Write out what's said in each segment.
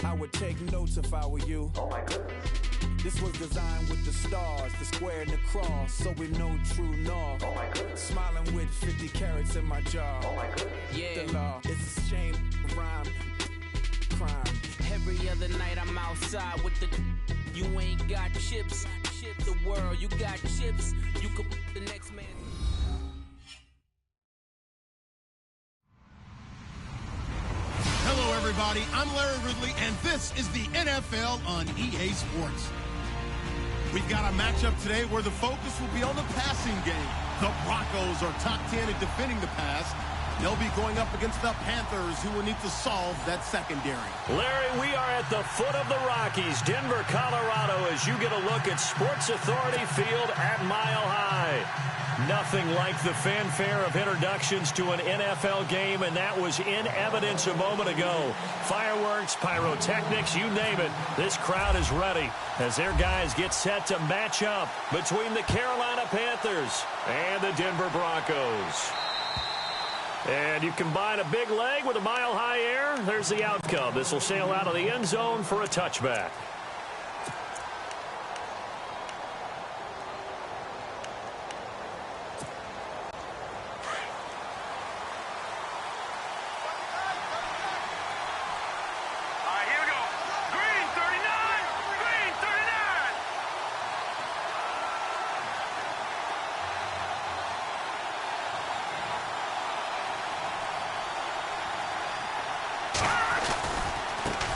I would take notes if I were you. Oh my goodness. This was designed with the stars, the square and the cross, so we know true north. Oh my goodness. Smiling with 50 carats in my jaw. Oh my goodness. Yeah. The law, it's a shame, rhyme, crime. Every other night I'm outside with the. You ain't got chips. Chip the world, you got chips. You could the next man. Hello, everybody. I'm Larry Ridley, and this is the NFL on EA Sports. We've got a matchup today where the focus will be on the passing game. The Broncos are top 10 at defending the pass. They'll be going up against the Panthers, who will need to solve that secondary. Larry, we are at the foot of the Rockies, Denver, Colorado, as you get a look at Sports Authority Field at Mile High. Nothing like the fanfare of introductions to an NFL game, and that was in evidence a moment ago. Fireworks, pyrotechnics, you name it. This crowd is ready as their guys get set to match up between the Carolina Panthers and the Denver Broncos. And you combine a big leg with a mile-high air, there's the outcome. This will sail out of the end zone for a touchback.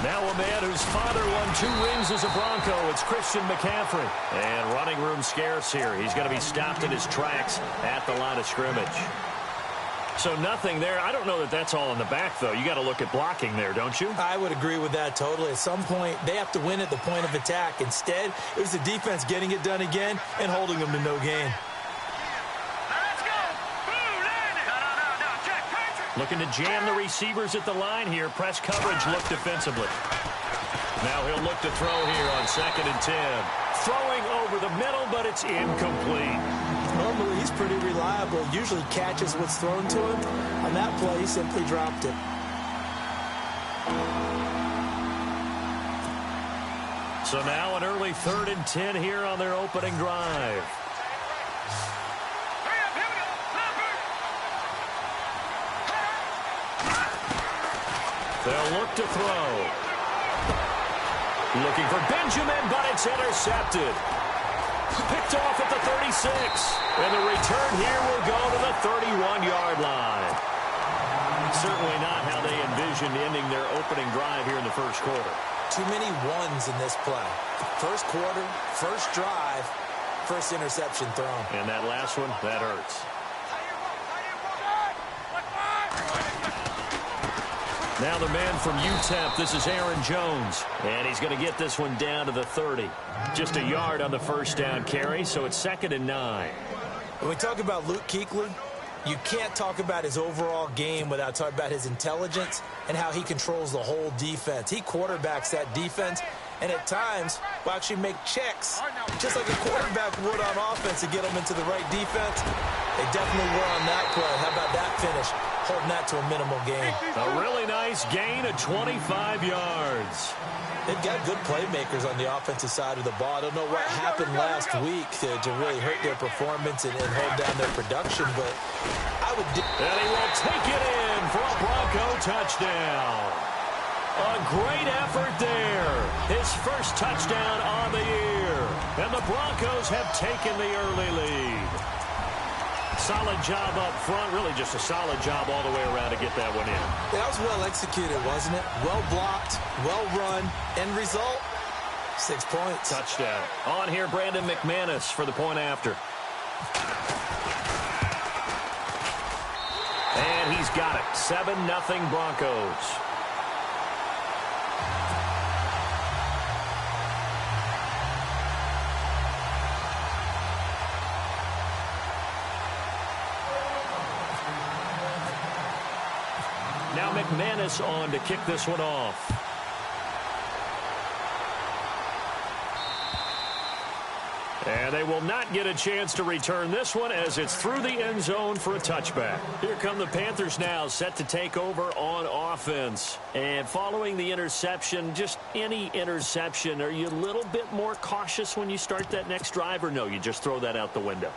Now a man whose father won 2 rings as a Bronco, it's Christian McCaffrey. And running room scarce here. He's going to be stopped in his tracks at the line of scrimmage. So nothing there. I don't know that that's all in the back, though. You got to look at blocking there, don't you? I would agree with that totally. At some point, they have to win at the point of attack. Instead, it was the defense getting it done again and holding them to no gain. Looking to jam the receivers at the line here. Press coverage look defensively. Now he'll look to throw here on 2nd and 10. Throwing over the middle, but it's incomplete. Normally, he's pretty reliable. Usually catches what's thrown to him. On that play, he simply dropped it. So now an early 3rd and 10 here on their opening drive. They'll look to throw. Looking for Benjamin, but it's intercepted. Picked off at the 36. And the return here will go to the 31-yard line. Certainly not how they envisioned ending their opening drive here in the first quarter. Too many ones in this play. First quarter, first drive, first interception thrown. And that last one, that hurts. Now the man from UTEP, this is Aaron Jones. And he's going to get this one down to the 30. Just a yard on the first down carry, so it's 2nd and 9. When we talk about Luke Kuechly, you can't talk about his overall game without talking about his intelligence and how he controls the whole defense. He quarterbacks that defense, and at times will actually make checks, just like a quarterback would on offense to get them into the right defense. They definitely were on that play. How about that finish? Holding that to a minimal gain. A really nice gain of 25 yards. They've got good playmakers on the offensive side of the ball. I don't know what happened last week to really hurt their performance and hold down their production, but I would... And he will take it in for a Bronco touchdown. A great effort there. His first touchdown on the year. And the Broncos have taken the early lead. Solid job up front. Really just a solid job all the way around to get that one in. That was well executed, wasn't it? Well blocked, well run. End result, 6 points. Touchdown. On here, Brandon McManus for the point after. And he's got it. 7-0 Broncos. Now McManus on to kick this one off. And they will not get a chance to return this one as it's through the end zone for a touchback. Here come the Panthers now, set to take over on offense. And following the interception, just any interception, are you a little bit more cautious when you start that next drive, or no, you just throw that out the window?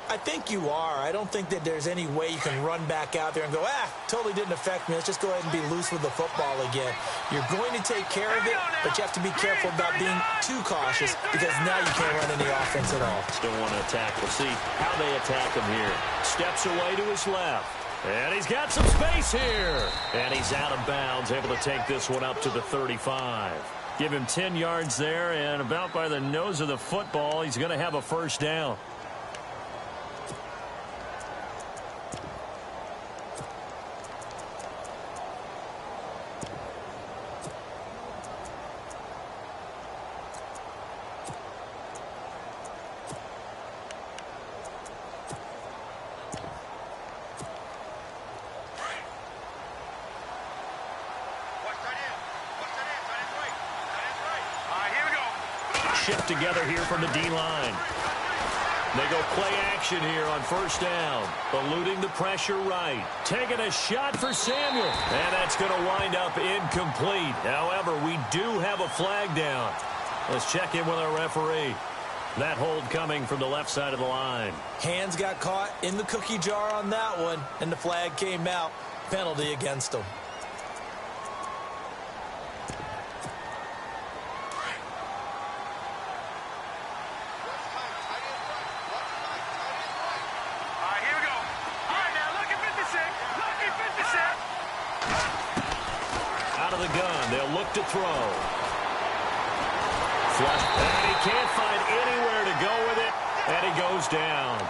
I think you are. I don't think that there's any way you can run back out there and go, totally didn't affect me. Let's just go ahead and be loose with the football again. You're going to take care of it, but you have to be careful about being too cautious because now you can't run any offense at all. Still want to attack. We'll see how they attack him here. Steps away to his left. And he's got some space here. And he's out of bounds, able to take this one up to the 35. Give him 10 yards there, and about by the nose of the football, he's going to have a first down. Shift together here from the D-line. They go play action here on first down. Eluding the pressure right. Taking a shot for Samuel. And that's going to wind up incomplete. However, we do have a flag down. Let's check in with our referee. That hold coming from the left side of the line. Hands got caught in the cookie jar on that one, and the flag came out. Penalty against them. To throw. Flush. And he can't find anywhere to go with it. And he goes down.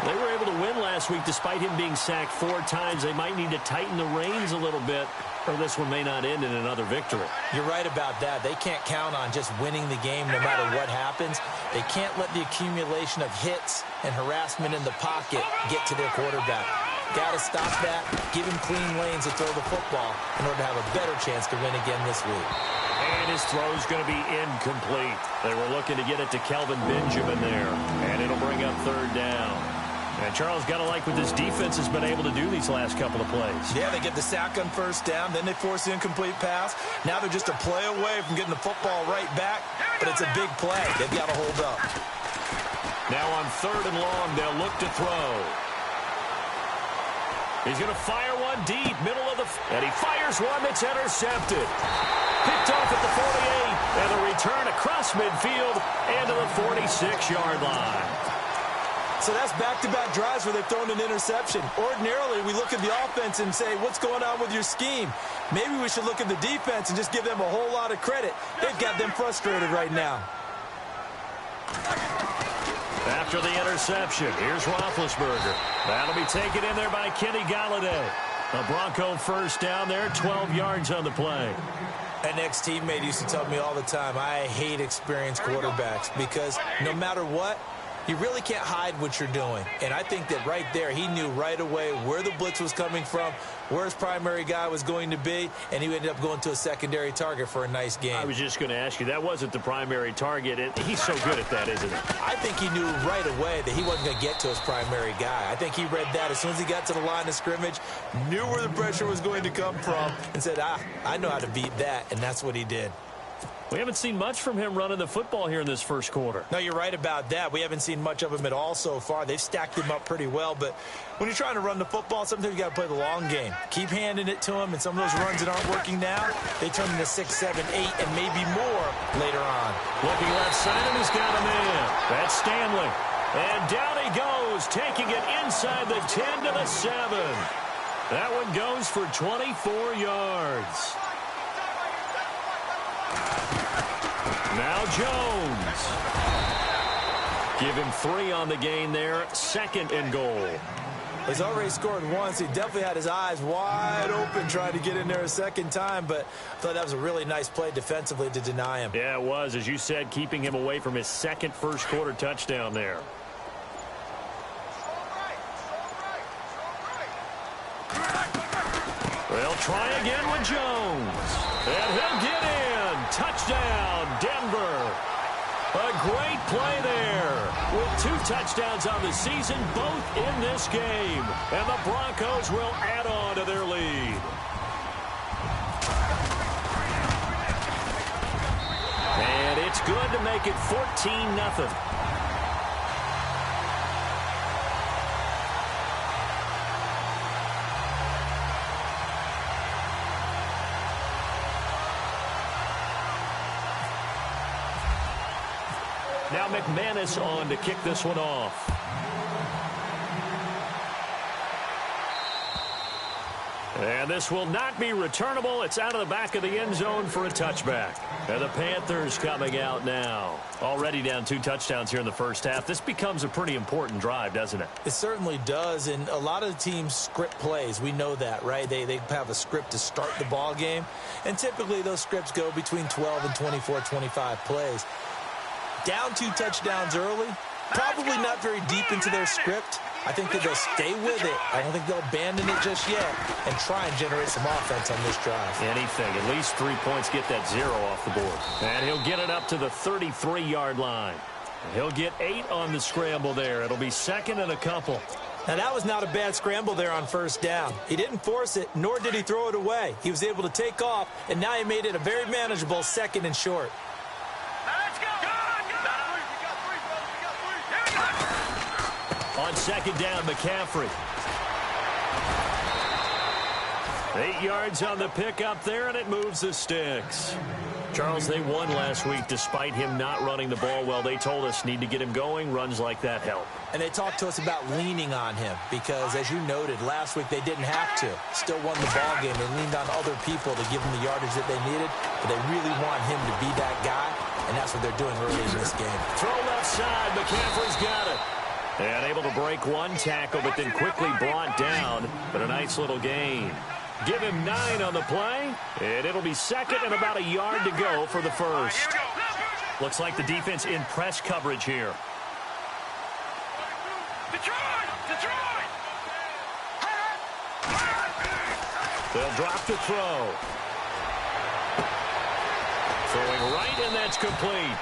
They were able to win last week despite him being sacked 4 times. They might need to tighten the reins a little bit, or this one may not end in another victory. You're right about that. They can't count on just winning the game no matter what happens. They can't let the accumulation of hits and harassment in the pocket get to their quarterback. Got to stop that, give him clean lanes to throw the football in order to have a better chance to win again this week. And his throw's going to be incomplete. They were looking to get it to Kelvin Benjamin there, and it'll bring up third down. And Charles, got to like what this defense has been able to do these last couple of plays. Yeah, they get the sack on first down, then they force the incomplete pass. Now they're just a play away from getting the football right back, but it's a big play. They've got to hold up. Now on third and long, they'll look to throw. He's going to fire one deep, middle of the... And he fires one that's intercepted. Picked off at the 48, and a return across midfield and to the 46-yard line. So that's back-to-back drives where they've thrown an interception. Ordinarily, we look at the offense and say, what's going on with your scheme? Maybe we should look at the defense and just give them a whole lot of credit. They've got them frustrated right now. After the interception, here's Roethlisberger. That'll be taken in there by Kenny Golladay. A Bronco first down there, 12 yards on the play. An ex-teammate used to tell me all the time, I hate experienced quarterbacks because no matter what, you really can't hide what you're doing. And I think that right there, he knew right away where the blitz was coming from, where his primary guy was going to be, and he ended up going to a secondary target for a nice game. I was just going to ask you, that wasn't the primary target. He's so good at that, isn't he? I think he knew right away that he wasn't going to get to his primary guy. I think he read that as soon as he got to the line of scrimmage, knew where the pressure was going to come from, and said, I know how to beat that, and that's what he did. We haven't seen much from him running the football here in this first quarter. No, you're right about that. We haven't seen much of him at all so far. They've stacked him up pretty well, but when you're trying to run the football, sometimes you got to play the long game. Keep handing it to him, and some of those runs that aren't working now, they turn into 6, 7, 8, and maybe more later on. Looking left side, and he's got him in. That's Stanley. And down he goes, taking it inside the 10 to the 7. That one goes for 24 yards. Now Jones. Give him 3 on the gain there. 2nd and goal. He's already scored once. He definitely had his eyes wide open trying to get in there a second time, but I thought that was a really nice play defensively to deny him. Yeah, it was. As you said, keeping him away from his second first-quarter touchdown there. They'll try again with Jones. And he'll get in. Touchdown, Denver. A great play there. With 2 touchdowns on the season, both in this game. And the Broncos will add on to their lead. And it's good to make it 14-0. Now McManus on to kick this one off. And this will not be returnable. It's out of the back of the end zone for a touchback. And the Panthers coming out now. Already down 2 touchdowns here in the first half. This becomes a pretty important drive, doesn't it? It certainly does, and a lot of the teams script plays. We know that, right? They have a script to start the ball game, and typically those scripts go between 12 and 24, 25 plays. Down 2 touchdowns early, probably not very deep into their script. I think that they'll stay with it. I don't think they'll abandon it just yet and try and generate some offense on this drive. Anything. At least 3 points, get that 0 off the board. And he'll get it up to the 33-yard line. He'll get 8 on the scramble there. It'll be 2nd and a couple. Now, that was not a bad scramble there on 1st down. He didn't force it, nor did he throw it away. He was able to take off, and now he made it a very manageable 2nd and short. On 2nd down, McCaffrey. 8 yards on the pickup there, and it moves the sticks. Charles, they won last week despite him not running the ball well. They told us need to get him going. Runs like that help. And they talked to us about leaning on him because, as you noted, last week they didn't have to. Still won the ball game. They leaned on other people to give them the yardage that they needed, but they really want him to be that guy, and that's what they're doing early in this game. Throw left side. McCaffrey's got it. And able to break 1 tackle, but then quickly brought down. But a nice little gain. Give him 9 on the play, and it'll be 2nd and about a yard to go for the first. Looks like the defense in press coverage here. They'll drop to throw. Throwing right, and that's complete.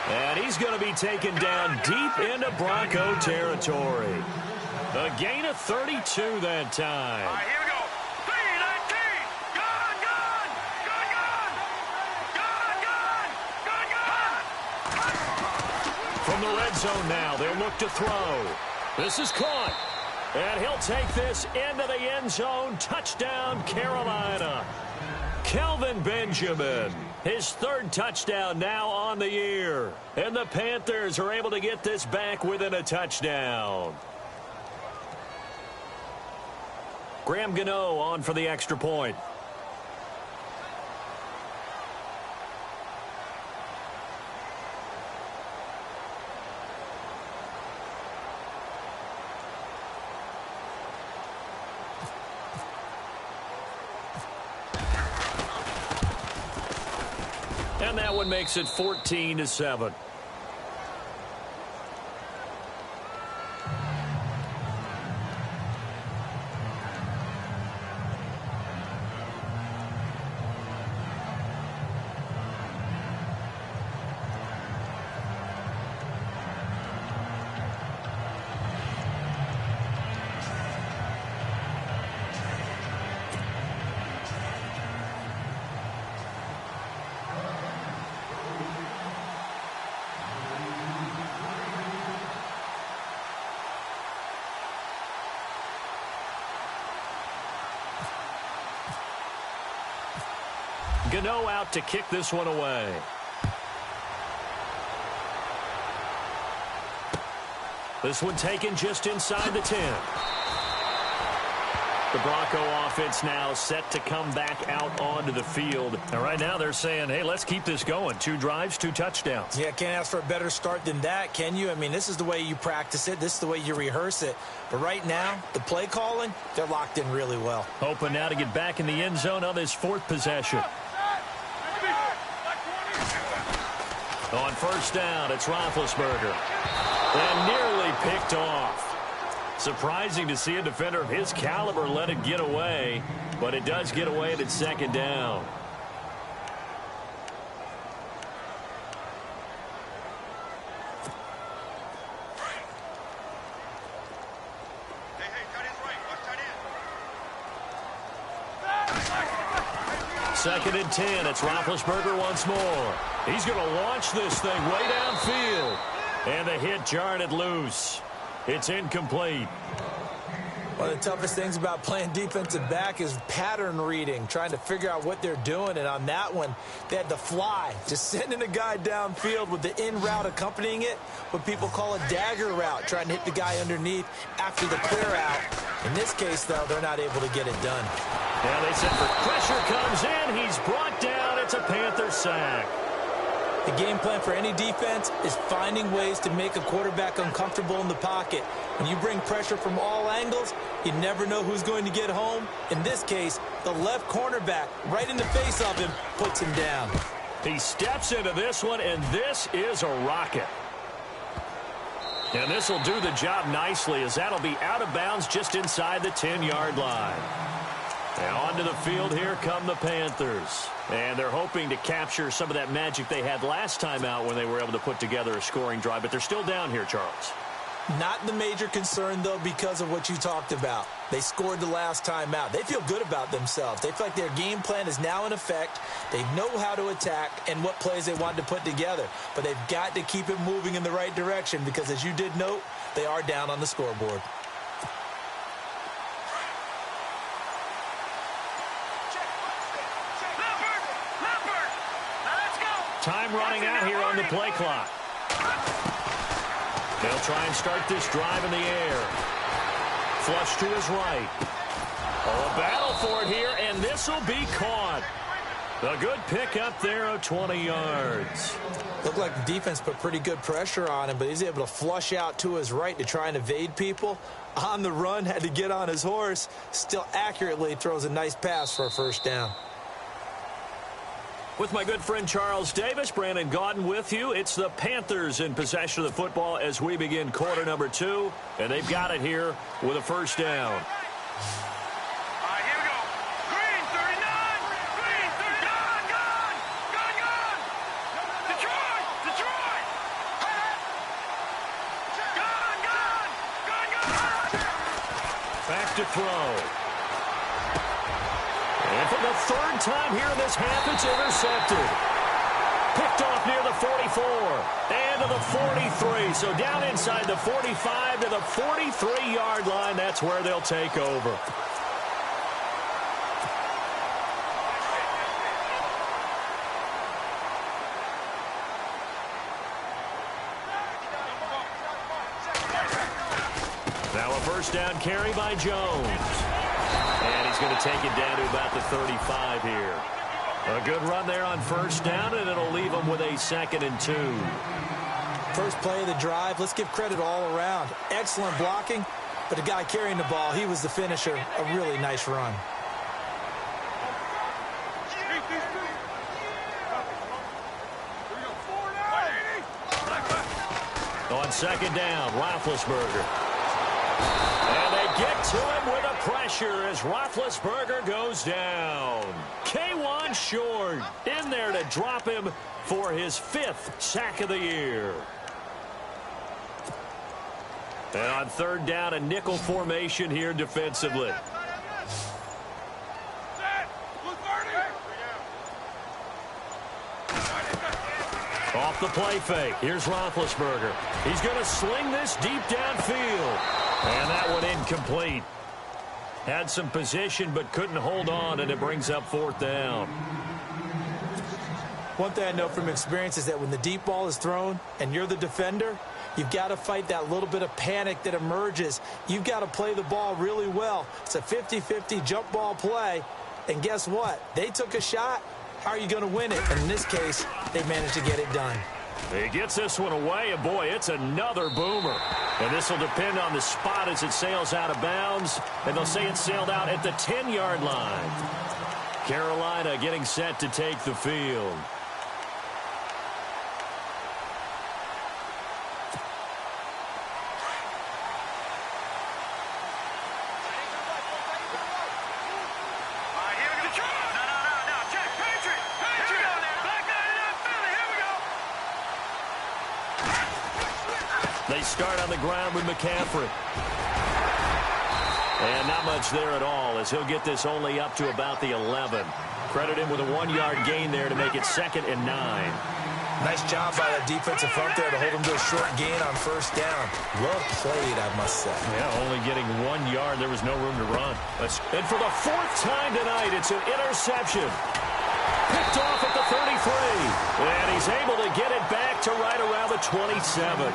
And he's going to be taken down deep into Bronco territory. A gain of 32 that time. All right, here we go. 3, 19. Gun. From the red zone now, they'll look to throw. This is caught. And he'll take this into the end zone. Touchdown, Carolina. Kelvin Benjamin, his 3rd touchdown now on the year. And the Panthers are able to get this back within a touchdown. Graham Gano on for the extra point. And that one makes it 14-7. Gano out to kick this one away. This one taken just inside the 10. The Bronco offense now set to come back out onto the field. And right now they're saying, hey, let's keep this going. 2 drives, 2 touchdowns. Yeah, can't ask for a better start than that, can you? I mean, this is the way you practice it. This is the way you rehearse it. But right now, the play calling, they're locked in really well. Hoping now to get back in the end zone on this 4th possession. On 1st down, it's Roethlisberger. And nearly picked off. Surprising to see a defender of his caliber let it get away, but it does get away at its 2nd down. 2nd and 10. It's Roethlisberger once more. He's going to launch this thing way downfield. And the hit jarred it loose. It's incomplete. One of the toughest things about playing defensive back is pattern reading, trying to figure out what they're doing. And on that one, they had the fly, just sending a guy downfield with the in route accompanying it, what people call a dagger route, trying to hit the guy underneath after the clear out. In this case, though, they're not able to get it done. Yeah, they said for pressure comes in. He's brought down. It's a Panther sack. The game plan for any defense is finding ways to make a quarterback uncomfortable in the pocket. When you bring pressure from all angles, you never know who's going to get home. In this case, the left cornerback, right in the face of him, puts him down. He steps into this one, and this is a rocket. And this will do the job nicely, as that'll be out of bounds just inside the 10-yard line. And onto the field here come the Panthers. And they're hoping to capture some of that magic they had last time out when they were able to put together a scoring drive. But they're still down here, Charles. Not the major concern, though, because of what you talked about. They scored the last time out. They feel good about themselves. They feel like their game plan is now in effect. They know how to attack and what plays they want to put together. But they've got to keep it moving in the right direction because, as you did note, they are down on the scoreboard. Time running out here on the play clock. They'll try and start this drive in the air. Flush to his right. Oh, a battle for it here, and this will be caught. A good pick up there of 20 yards. Looked like the defense put pretty good pressure on him, but he's able to flush out to his right to try and evade people. On the run, had to get on his horse. Still accurately throws a nice pass for a first down. With my good friend Charles Davis, Brandon Gaudin with you. It's the Panthers in possession of the football as we begin quarter number 2. And they've got it here with a first down. Back to throw. And for the third time here in this half, it's intercepted. Picked off near the 44 and to the 43. So down inside the 45 to the 43-yard line. That's where they'll take over. Now a first down carry by Jones. And he's going to take it down to about the 35 here. A good run there on first down, and it'll leave him with a 2nd and 2. First play of the drive, let's give credit all around. Excellent blocking, but the guy carrying the ball, he was the finisher. A really nice run. On second down, Roethlisberger. And they get to him with a pressure as Roethlisberger goes down. K1 short in there to drop him for his 5th sack of the year. And on third down, a nickel formation here defensively. Off the play fake. Here's Roethlisberger. He's going to sling this deep downfield. And that one incomplete. Had some position but couldn't hold on, and it brings up 4th down. One thing I know from experience is that when the deep ball is thrown and you're the defender, you've got to fight that little bit of panic that emerges. You've got to play the ball really well. It's a 50-50 jump ball play. And guess what? They took a shot. How are you going to win it? And in this case, they managed to get it done. He gets this one away, and boy, it's another boomer. And this will depend on the spot as it sails out of bounds. And they'll say it sailed out at the 10-yard line. Carolina getting set to take the field. They start on the ground with McCaffrey. And not much there at all as he'll get this only up to about the 11. Credit him with a 1-yard gain there to make it 2nd and 9. Nice job by that defensive front there to hold him to a short gain on first down. Well played, I must say. Yeah, only getting 1 yard. There was no room to run. And for the 4th time tonight, it's an interception. Picked off at the 33. And he's able to get it back to right around the 27.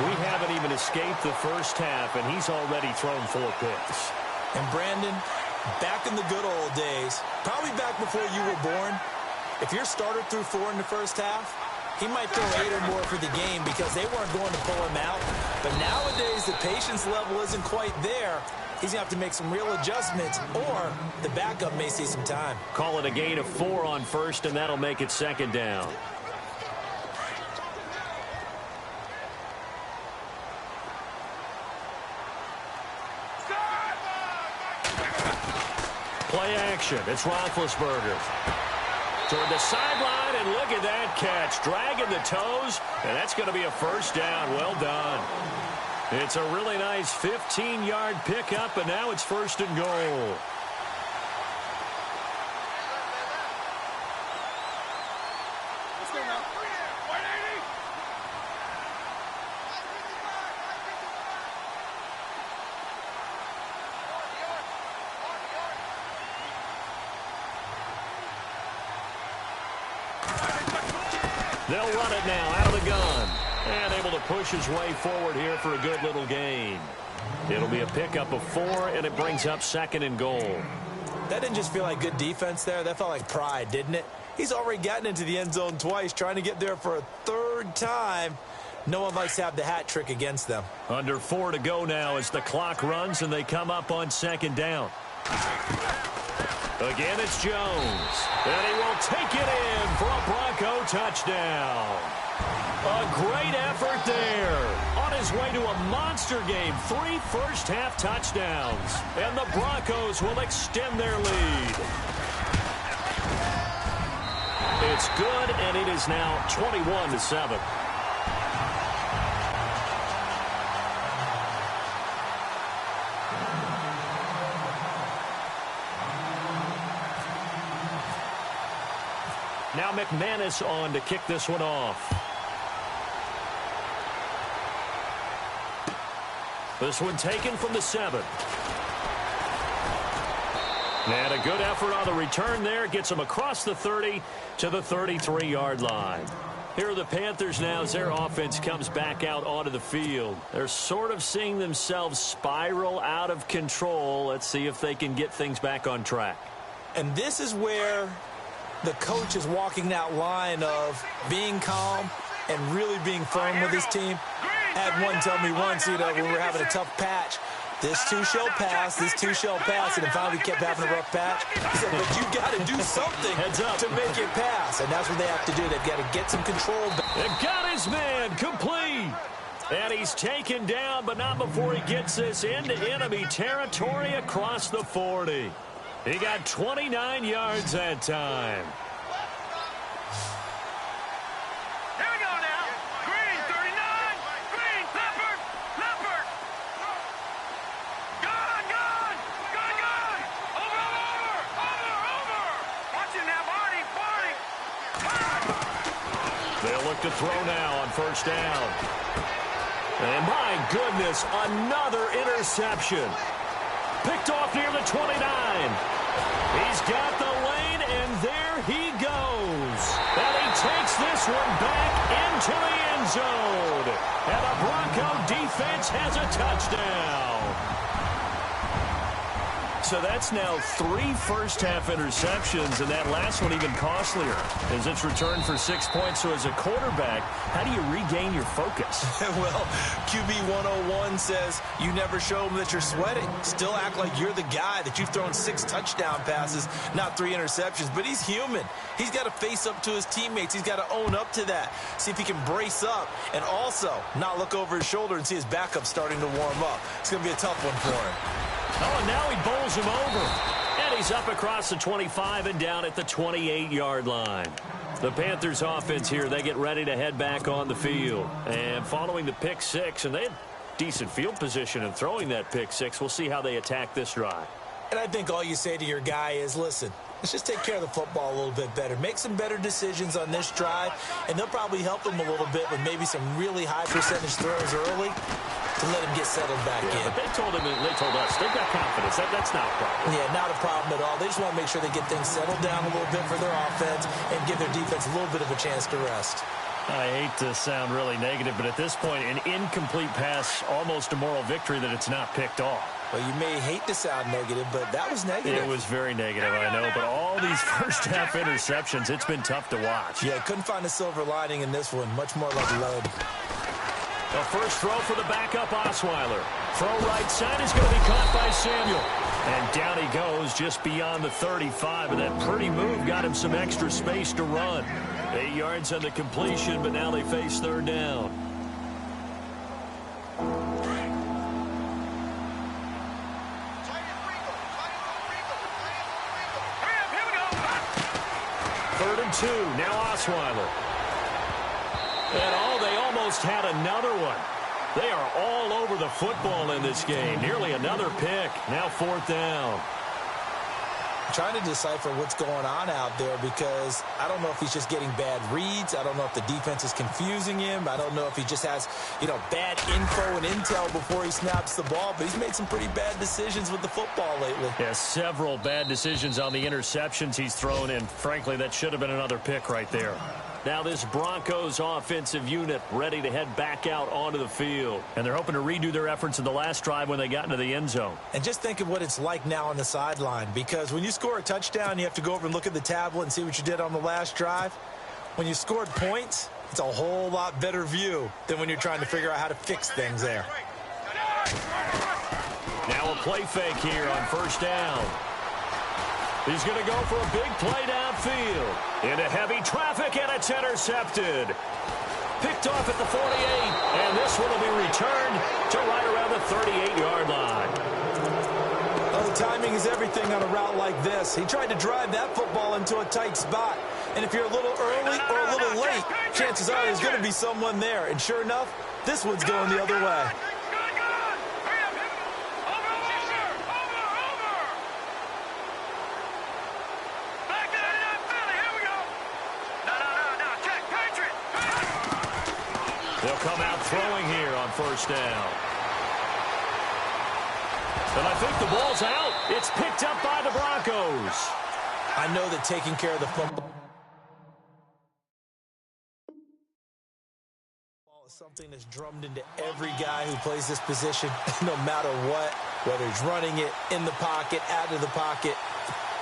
We haven't even escaped the first half, and he's already thrown 4 picks. And Brandon, back in the good old days, probably back before you were born, if your starter threw 4 in the first half, he might throw 8 or more for the game because they weren't going to pull him out. But nowadays, the patience level isn't quite there. He's going to have to make some real adjustments, or the backup may see some time. Call it a gain of 4 on first, and that'll make it 2nd down. Play action. It's Roethlisberger. Toward the sideline, and look at that catch. Dragging the toes, and that's going to be a first down. Well done. It's a really nice 15-yard pickup, and now it's 1st and goal. They'll run it now out of the gun. And able to push his way forward here for a good little gain. It'll be a pickup of 4, and it brings up 2nd and goal. That didn't just feel like good defense there. That felt like pride, didn't it? He's already gotten into the end zone twice, trying to get there for a 3rd time. No one likes to have the hat trick against them. Under 4 to go now as the clock runs, and they come up on 2nd down. Again, it's Jones. And he will take it in for a Bronco touchdown. A great effort there. On his way to a monster game. 3 first-half touchdowns. And the Broncos will extend their lead. It's good, and it is now 21-7. Now McManus on to kick this one off. This one taken from the 7. And a good effort on the return there. Gets him across the 30 to the 33-yard line. Here are the Panthers now as their offense comes back out onto the field. They're sort of seeing themselves spiral out of control. Let's see if they can get things back on track. And this is where the coach is walking that line of being calm and really being firm with his team. Had one tell me once, when we were having a tough patch, this too shall pass, this too shall pass, and then finally we kept having a rough patch. He said, but you got to do something to make it pass, and that's what they have to do. They've got to get some control. They've got his man complete. And he's taken down, but not before he gets this into enemy territory across the 40. He got 29 yards that time. Here we go now. Green, 39. Green, Leopard. Leopard. Gun. Over. Watch it now, Barney. They'll look to throw now on first down. And my goodness, another interception. Picked off near the 29. He's got the lane, and there he goes. And he takes this one back into the end zone. And the Bronco defense has a touchdown. So that's now 3 first-half interceptions, and that last one even costlier as it's returned for 6 points. So as a quarterback, how do you regain your focus? Well, QB 101 says you never show them that you're sweating. Still act like you're the guy, that you've thrown 6 touchdown passes, not 3 interceptions. But he's human. He's got to face up to his teammates. He's got to own up to that. See if he can brace up and also not look over his shoulder and see his backup starting to warm up. It's going to be a tough one for him. Oh, and now he bowls him over. And he's up across the 25 and down at the 28-yard line. The Panthers offense here, they get ready to head back on the field. And following the pick 6, and they had decent field position in throwing that pick 6. We'll see how they attack this drive. And I think all you say to your guy is, listen, Let's just take care of the football a little bit better. Make some better decisions on this drive, and they'll probably help them a little bit with maybe some really high percentage throws early to let him get settled back in. But they told us, they've got confidence. That's not a problem. Yeah, not a problem at all. They just want to make sure they get things settled down a little bit for their offense and give their defense a little bit of a chance to rest. I hate to sound really negative, but at this point, an incomplete pass, almost a moral victory that it's not picked off. Well, you may hate to sound negative, but that was negative. It was very negative, I know, but all these first-half interceptions, it's been tough to watch. Yeah, couldn't find a silver lining in this one. Much more like lead. A first throw for the backup Osweiler. Throw right side is going to be caught by Samuel. And down he goes just beyond the 35, and that pretty move got him some extra space to run. 8 yards on the completion, but now they face third down. Third and 2, now Osweiler. And they almost had another one. They are all over the football in this game. Nearly another pick. Now fourth down. I'm trying to decipher what's going on out there because I don't know if he's just getting bad reads. I don't know if the defense is confusing him. I don't know if he just has, bad info and intel before he snaps the ball. But he's made some pretty bad decisions with the football lately. Yeah, several bad decisions on the interceptions he's thrown in. Frankly, that should have been another pick right there. Now this Broncos offensive unit ready to head back out onto the field. And they're hoping to redo their efforts in the last drive when they got into the end zone. And just think of what it's like now on the sideline. Because when you score a touchdown, you have to go over and look at the tablet and see what you did on the last drive. When you scored points, it's a whole lot better view than when you're trying to figure out how to fix things there. Now a play fake here on first down. He's going to go for a big play downfield. Into heavy traffic, and it's intercepted. Picked off at the 48, and this one will be returned to right around the 38-yard line. Oh, the timing is everything on a route like this. He tried to drive that football into a tight spot. And if you're a little early or a little late, chances are there's going to be someone there. And sure enough, this one's going the other way. They'll come out throwing here on first down. And I think the ball's out. It's picked up by the Broncos. I know that taking care of the football is something that's drummed into every guy who plays this position, no matter what, whether he's running it in the pocket, out of the pocket.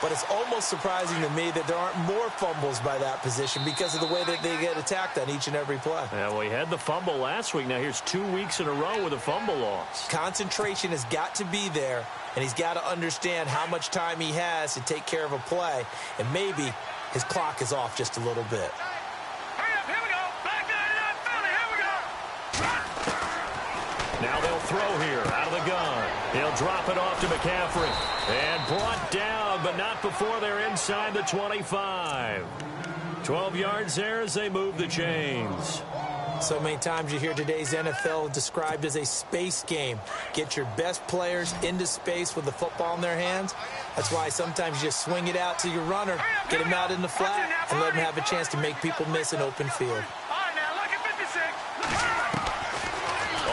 But it's almost surprising to me that there aren't more fumbles by that position because of the way that they get attacked on each and every play. Yeah, well, he had the fumble last week. Now here's 2 weeks in a row with a fumble loss. Concentration has got to be there, and he's got to understand how much time he has to take care of a play, and maybe his clock is off just a little bit. Now they'll throw here out of the gun. He'll drop it off to McCaffrey. And brought down, but not before they're inside the 25. 12 yards there as they move the chains. So many times you hear today's NFL described as a space game. Get your best players into space with the football in their hands. That's why sometimes you just swing it out to your runner, get him out in the flat, and let him have a chance to make people miss an open field.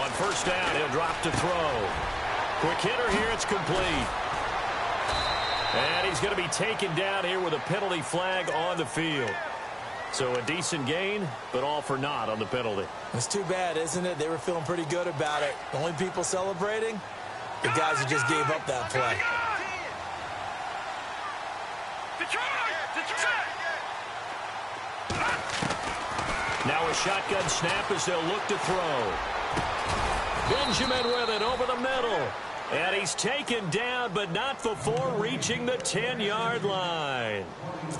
On first down, he'll drop to throw. Quick hitter here, it's complete. And he's going to be taken down here with a penalty flag on the field. So a decent gain, but all for naught on the penalty. It's too bad, isn't it? They were feeling pretty good about it. The only people celebrating, the guys who just gave up that play. Now a shotgun snap as they'll look to throw. Benjamin with it over the middle. And he's taken down, but not before reaching the 10-yard line.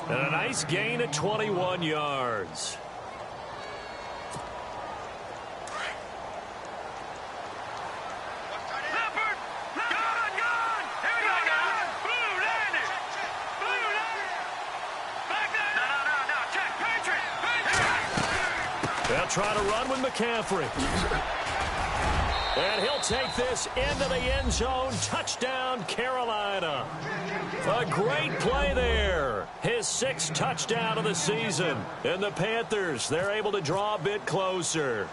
And a nice gain at 21 yards. They'll try to run with McCaffrey. And he'll take this into the end zone. Touchdown, Carolina. A great play there. His 6th touchdown of the season. And the Panthers, they're able to draw a bit closer.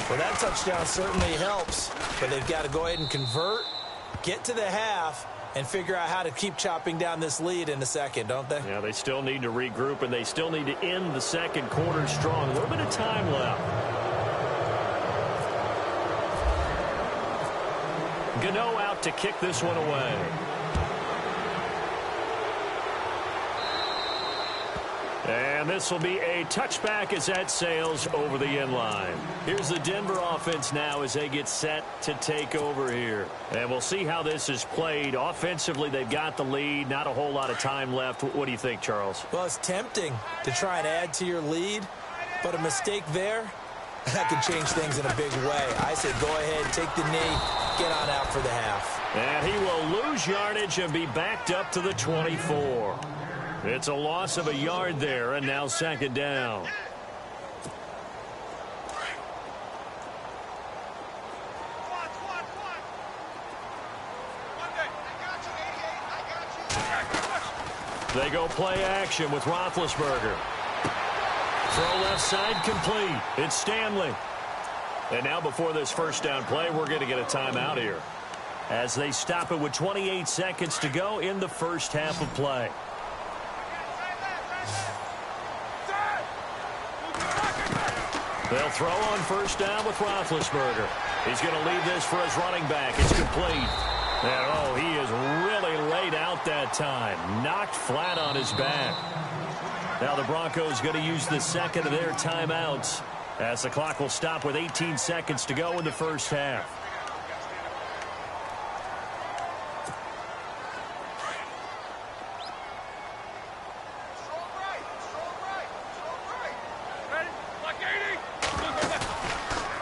Well, that touchdown certainly helps, but they've got to go ahead and convert, get to the half, and figure out how to keep chopping down this lead in the second, don't they? Yeah, they still need to regroup, and they still need to end the second quarter strong. A little bit of time left. Gano out to kick this one away. And this will be a touchback as that sails over the end line. Here's the Denver offense now as they get set to take over here. And we'll see how this is played. Offensively, they've got the lead. Not a whole lot of time left. What do you think, Charles? Well, it's tempting to try and add to your lead, but a mistake there, that could change things in a big way. I say go ahead, take the knee, get on out for the half. And he will lose yardage and be backed up to the 24. It's a loss of a yard there, and now second down. They go play action with Roethlisberger. Throw left side complete. It's Stanley. And now before this first down play, we're going to get a timeout here as they stop it with 28 seconds to go in the first half of play. They'll throw on first down with Roethlisberger. He's going to leave this for his running back. It's complete. And, oh, he is really laid out that time. Knocked flat on his back. Now the Broncos going to use the second of their timeouts as the clock will stop with 18 seconds to go in the first half.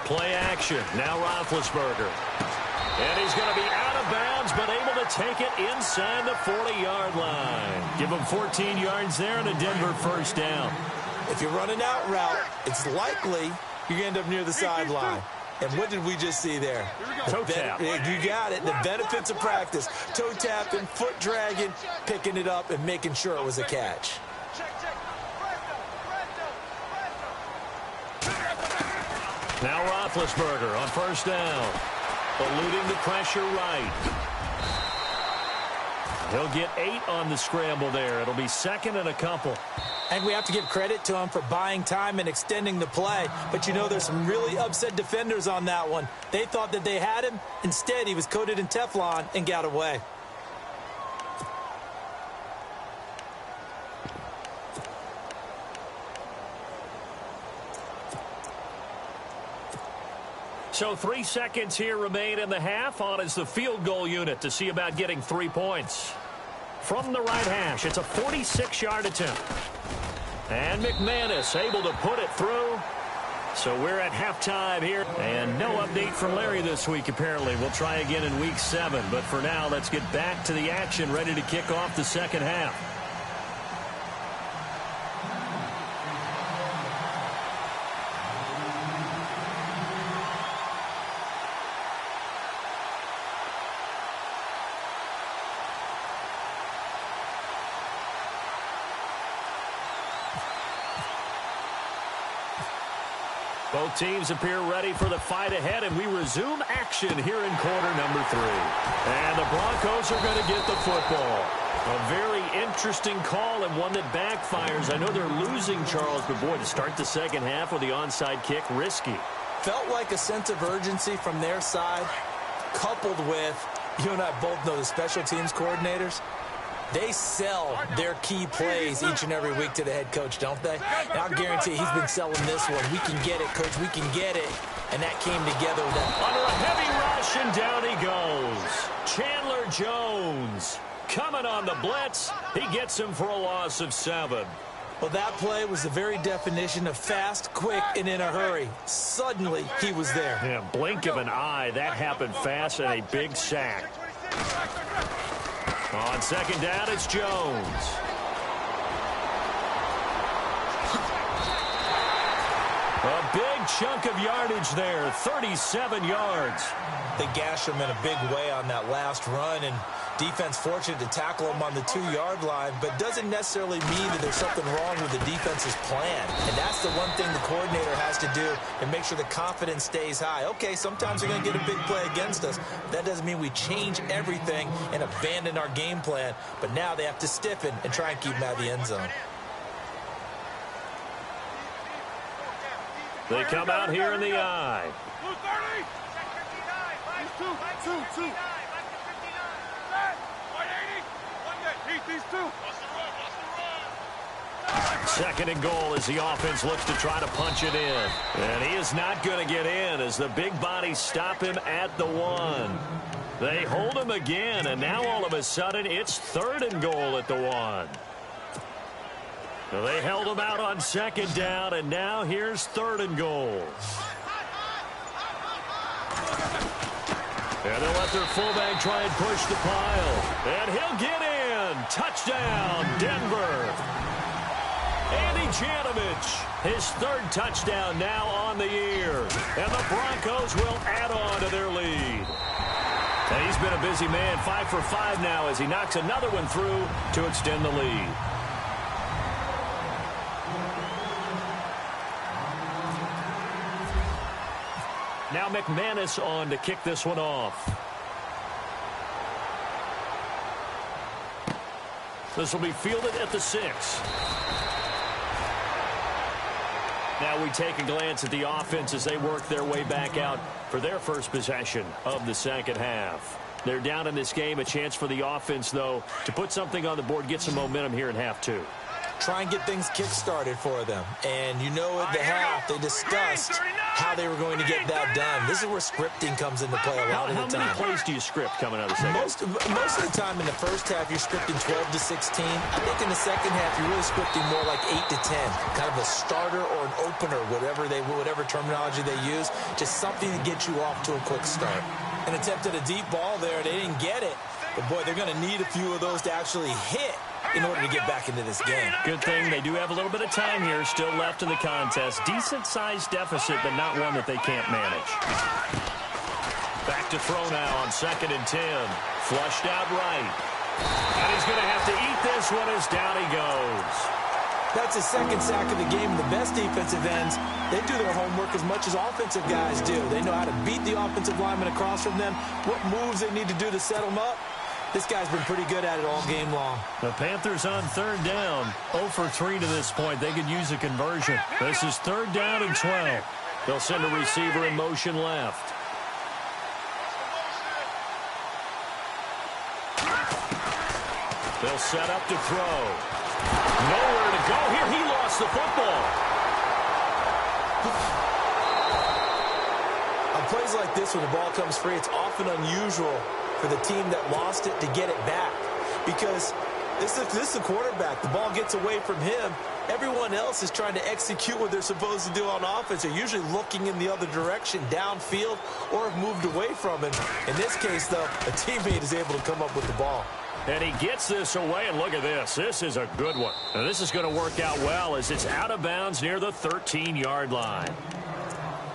Play action. Now Roethlisberger. And he's going to be out of bounds, but able to take it inside the 40-yard line. Give him 14 yards there and a Denver first down. If you're running out route, it's likely you're going to end up near the sideline. And what did we just see there? Toe tap. You got it. The benefits of practice. Toe tapping, foot dragging, picking it up, and making sure it was a catch. Now Roethlisberger on first down. Eluding the pressure right. He'll get 8 on the scramble there. It'll be second and a couple. And we have to give credit to him for buying time and extending the play. But, you know, there's some really upset defenders on that one. They thought that they had him. Instead, he was coated in Teflon and got away. So 3 seconds here remain in the half. On is the field goal unit to see about getting 3 points. From the right hash, it's a 46-yard attempt. And McManus able to put it through. So we're at halftime here. And no update from Larry this week, apparently. We'll try again in week 7. But for now, let's get back to the action, ready to kick off the second half. Both teams appear ready for the fight ahead, and we resume action here in quarter number 3. And the Broncos are going to get the football. A very interesting call and one that backfires. I know they're losing, Charles, but boy, to start the second half with the onside kick, risky. Felt like a sense of urgency from their side, coupled with, you and I both know the special teams coordinators. They sell their key plays each and every week to the head coach, don't they? And I'll guarantee he's been selling this one. We can get it, coach. We can get it. And that came together with that. Under a heavy rush, and down he goes. Chandler Jones coming on the blitz. He gets him for a loss of 7. Well, that play was the very definition of fast, quick, and in a hurry. Suddenly, he was there. Yeah, blink of an eye. That happened fast and a big sack. On second down, it's Jones. A big chunk of yardage there, 37 yards. They gashed him in a big way on that last run, and defense fortunate to tackle him on the 2-yard line, but doesn't necessarily mean that there's something wrong with the defense's plan. And that's the one thing the coordinator has to do to make sure the confidence stays high. Okay, sometimes they're going to get a big play against us. That doesn't mean we change everything and abandon our game plan, but now they have to stiffen and try and keep him out of the end zone. They come out here in the I. Two. Second and goal as the offense looks to try to punch it in. And he is not going to get in as the big bodies stop him at the 1. They hold him again, and now all of a sudden it's third and goal at the 1. They held him out on second down, and now here's third and goal. And they'll let their fullback try and push the pile. And he'll get in. Touchdown, Denver. Andy Janovich, his third touchdown now on the year. And the Broncos will add on to their lead. And he's been a busy man, 5 for 5 now as he knocks another one through to extend the lead. Now McManus on to kick this one off. This will be fielded at the 6. Now we take a glance at the offense as they work their way back out for their first possession of the second half. They're down in this game. A chance for the offense, though, to put something on the board, get some momentum here in half 2. Try and get things kick-started for them. And you know at the half, they discussed how they were going to get that done. This is where scripting comes into play a lot of the time. How many plays do you script coming out of the second? Most of the time in the first half, you're scripting 12 to 16. I think in the second half, you're really scripting more like 8 to 10. Kind of a starter or an opener, whatever terminology they use. Just something to get you off to a quick start. An attempt at a deep ball there. They didn't get it. But, boy, they're going to need a few of those to actually hit in order to get back into this game. Good thing they do have a little bit of time here still left in the contest. Decent-sized deficit, but not one that they can't manage. Back to throw now on 2nd and 10. Flushed out right. And he's going to have to eat this one as down he goes. That's his second sack of the game. The best defensive ends, they do their homework as much as offensive guys do. They know how to beat the offensive lineman across from them, what moves they need to do to set them up. This guy's been pretty good at it all game long. The Panthers on third down. 0 for 3 to this point. They could use a conversion. This is 3rd down and 12. They'll send a receiver in motion left. They'll set up to throw. Nowhere to go here. He lost the football. On plays like this, when the ball comes free, it's often unusual for the team that lost it to get it back. Because this is the quarterback. The ball gets away from him. Everyone else is trying to execute what they're supposed to do on offense. They're usually looking in the other direction, downfield, or have moved away from him. In this case, though, a teammate is able to come up with the ball. And he gets this away, and look at this. This is a good one. And this is going to work out well as it's out of bounds near the 13-yard line.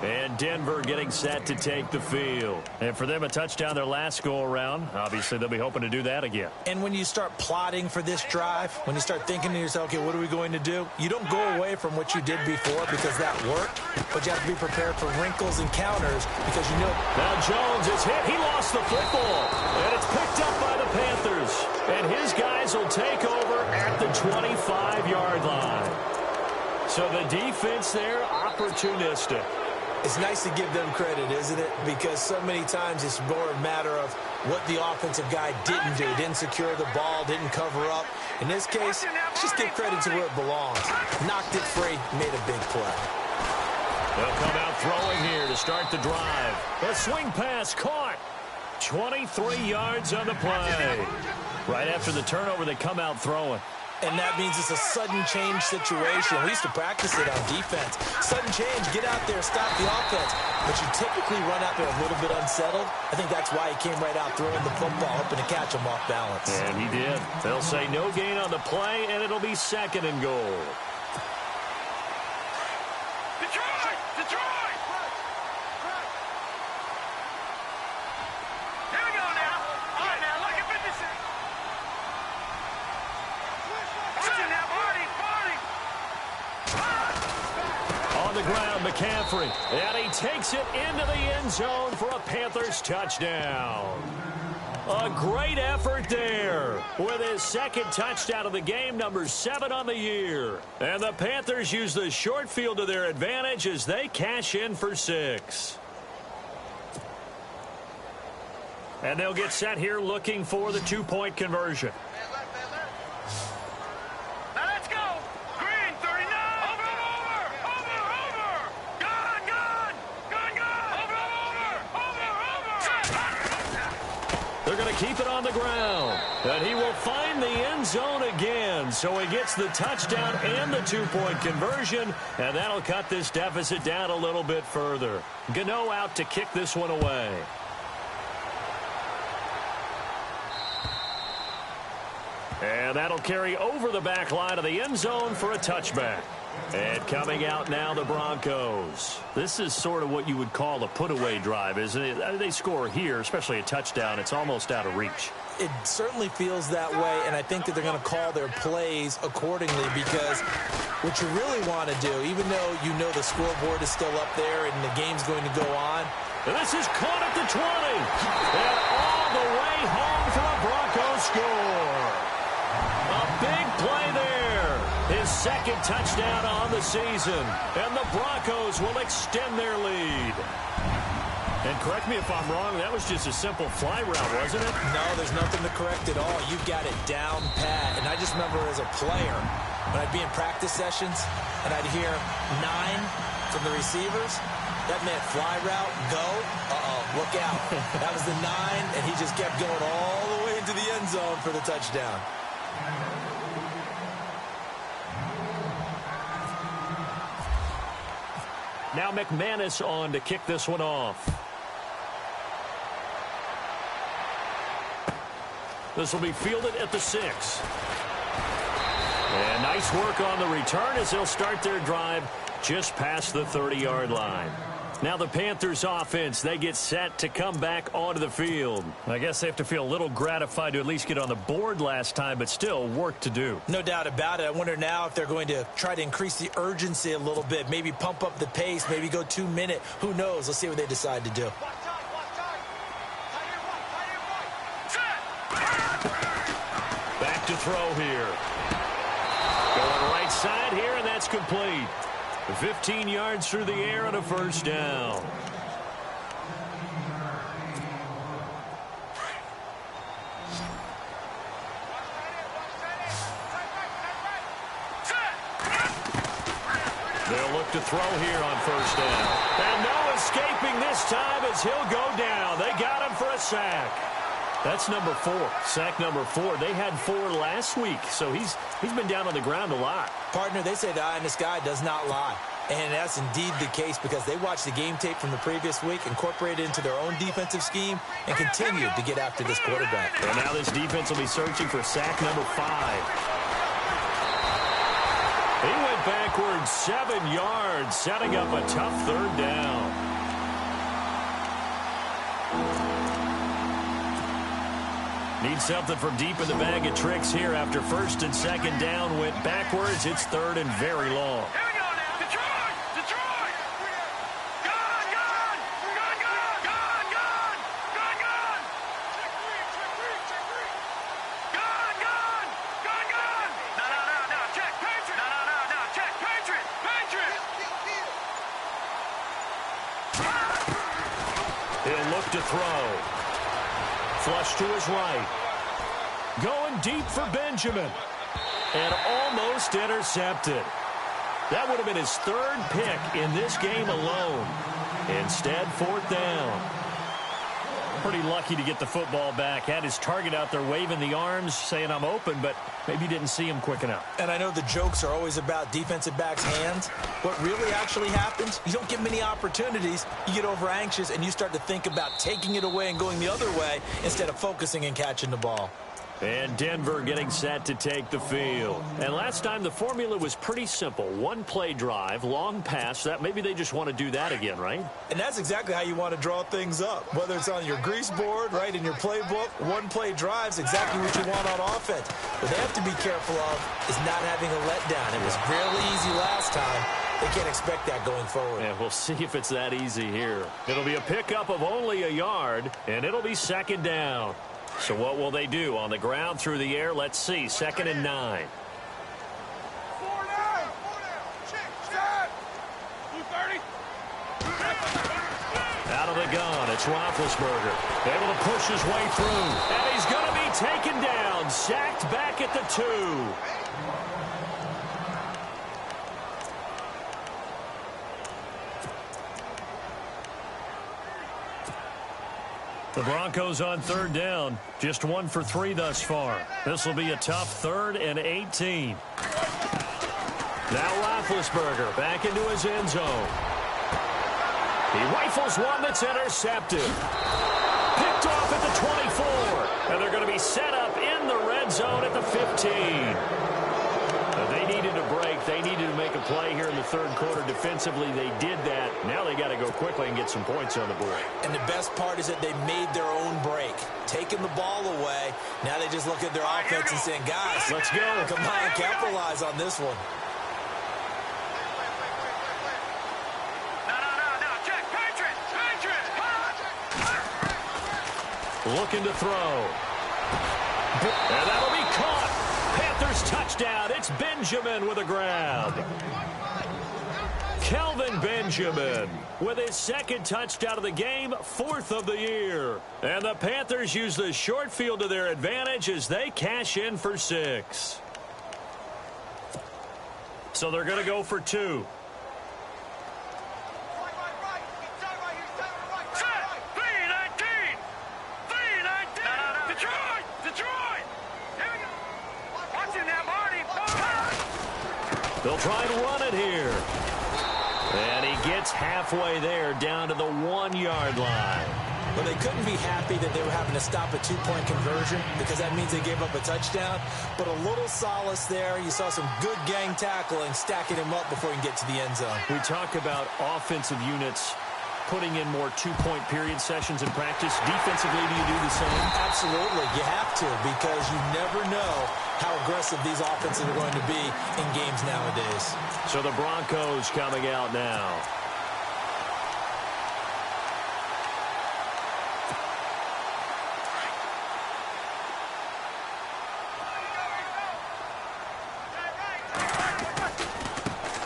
And Denver getting set to take the field. And for them, a touchdown their last go-around. Obviously, they'll be hoping to do that again. And when you start plotting for this drive, when you start thinking to yourself, okay, what are we going to do? You don't go away from what you did before because that worked, but you have to be prepared for wrinkles and counters because you know. Now Jones is hit. He lost the football. And it's picked up by the Panthers. And his guys will take over at the 25-yard line. So the defense there, opportunistic. It's nice to give them credit, isn't it? Because so many times it's more a matter of what the offensive guy didn't do. Didn't secure the ball, didn't cover up. In this case, just give credit to where it belongs. Knocked it free, made a big play. They'll come out throwing here to start the drive. A swing pass caught. 23 yards on the play. Right after the turnover, they come out throwing. And that means it's a sudden change situation. We used to practice it on defense. Sudden change, get out there, stop the offense. But you typically run out there a little bit unsettled. I think that's why he came right out throwing the football, hoping to catch him off balance. And he did. They'll say no gain on the play, and it'll be 2nd and goal. Detroit! on the ground, McCaffrey. And he takes it into the end zone for a Panthers touchdown. A great effort there with his second touchdown of the game, number 7 on the year. And the Panthers use the short field to their advantage as they cash in for 6. And they'll get set here looking for the 2-point conversion. Now let's go. Green, 39. Over. Gone. Over. They're going to keep it on the ground. And he will find the end zone again. So he gets the touchdown and the 2-point conversion. And that'll cut this deficit down a little bit further. Gano out to kick this one away. And that'll carry over the back line of the end zone for a touchback. And coming out now, the Broncos. This is sort of what you would call a put-away drive, isn't it? They score here, especially a touchdown. It's almost out of reach. It certainly feels that way, and I think that they're going to call their plays accordingly because what you really want to do, even though you know the scoreboard is still up there and the game's going to go on. And this is caught at the 20. And all the way home for a Broncos score. A big play there. His second touchdown on the season. And the Broncos will extend their lead. And correct me if I'm wrong, that was just a simple fly route, wasn't it? No, there's nothing to correct at all. You've got it down pat. And I just remember as a player, when I'd be in practice sessions and I'd hear 9 from the receivers, that meant fly route, go. Look out. That was the 9, and he just kept going all the way into the end zone for the touchdown. Now McManus on to kick this one off. This will be fielded at the 6. And nice work on the return as they'll start their drive just past the 30-yard line. Now the Panthers offense, they get set to come back onto the field. I guess they have to feel a little gratified to at least get on the board last time, but still work to do. No doubt about it. I wonder now if they're going to try to increase the urgency a little bit, maybe pump up the pace, maybe go 2-minute. Who knows? Let's see what they decide to do. Back to throw here. Going right side here, and that's complete. 15 yards through the air and a first down. They'll look to throw here on first down. And no escaping this time as he'll go down. They got him for a sack. That's number 4. Sack number 4. They had 4 last week, so he's been down on the ground a lot. Partner, they say the eye in the sky does not lie. And that's indeed the case because they watched the game tape from the previous week, incorporated it into their own defensive scheme, and continued to get after this quarterback. And now this defense will be searching for sack number 5. He went backwards 7 yards, setting up a tough third down. Need something from deep in the bag of tricks here after first and second down went backwards. It's third and very long. Here we go now. Detroit! Detroit! Gone! Gone! Gone! Gone! Gone! Gone! Gone! Gone! Gone! Gone! Gone! Gone! No. Check. Patriot! No. Check. Patriot! Patriot! He'll look to throw. Flush to his right. Going deep for Benjamin. And almost intercepted. That would have been his 3rd pick in this game alone. Instead, 4th down. Pretty lucky to get the football back. Had his target out there waving the arms, saying I'm open, but maybe didn't see him quick enough. And I know the jokes are always about defensive backs' hands. What really actually happens, you don't get many opportunities. You get over anxious, and you start to think about taking it away and going the other way instead of focusing and catching the ball. And Denver getting set to take the field. And last time the formula was pretty simple. 1-play drive, long pass. That maybe they just want to do that again, right? And that's exactly how you want to draw things up. Whether it's on your grease board, right, in your playbook, 1-play drive's exactly what you want on offense. What they have to be careful of is not having a letdown. It was fairly easy last time. They can't expect that going forward. And we'll see if it's that easy here. It'll be a pickup of only a yard, and it'll be second down. So what will they do? On the ground, through the air? Let's see. 2nd and 9. Out of the gun, it's Roethlisberger. Able to push his way through. And he's going to be taken down. Sacked back at the 2. The Broncos on 3rd down. Just 1 for 3 thus far. This will be a tough 3rd and 18. Now Roethlisberger back into his end zone. He rifles one that's intercepted. Picked off at the 24. And they're going to be set up in the red zone at the 15. They needed a break. They needed to make a play here in the 3rd quarter. Defensively, they did that. Now they got to go quickly and get some points on the board. And the best part is that they made their own break. Taking the ball away. Now they just look at their offense and saying, guys, let's go. Come on, capitalize on this one. Looking to throw. And that'll be caught. Panthers touchdown. It's Benjamin with a grab. Kelvin Benjamin with his 2nd touchdown of the game, 4th of the year. And the Panthers use the short field to their advantage as they cash in for 6. So they're going to go for 2. They'll try and run it here. And he gets halfway there down to the 1-yard line. Well, they couldn't be happy that they were having to stop a 2-point conversion because that means they gave up a touchdown. But a little solace there. You saw some good gang tackling, stacking him up before he can get to the end zone. We talk about offensive units putting in more 2-point period sessions in practice. Defensively, do you do the same? Absolutely. You have to because you never know how aggressive these offenses are going to be in games nowadays. So the Broncos coming out now.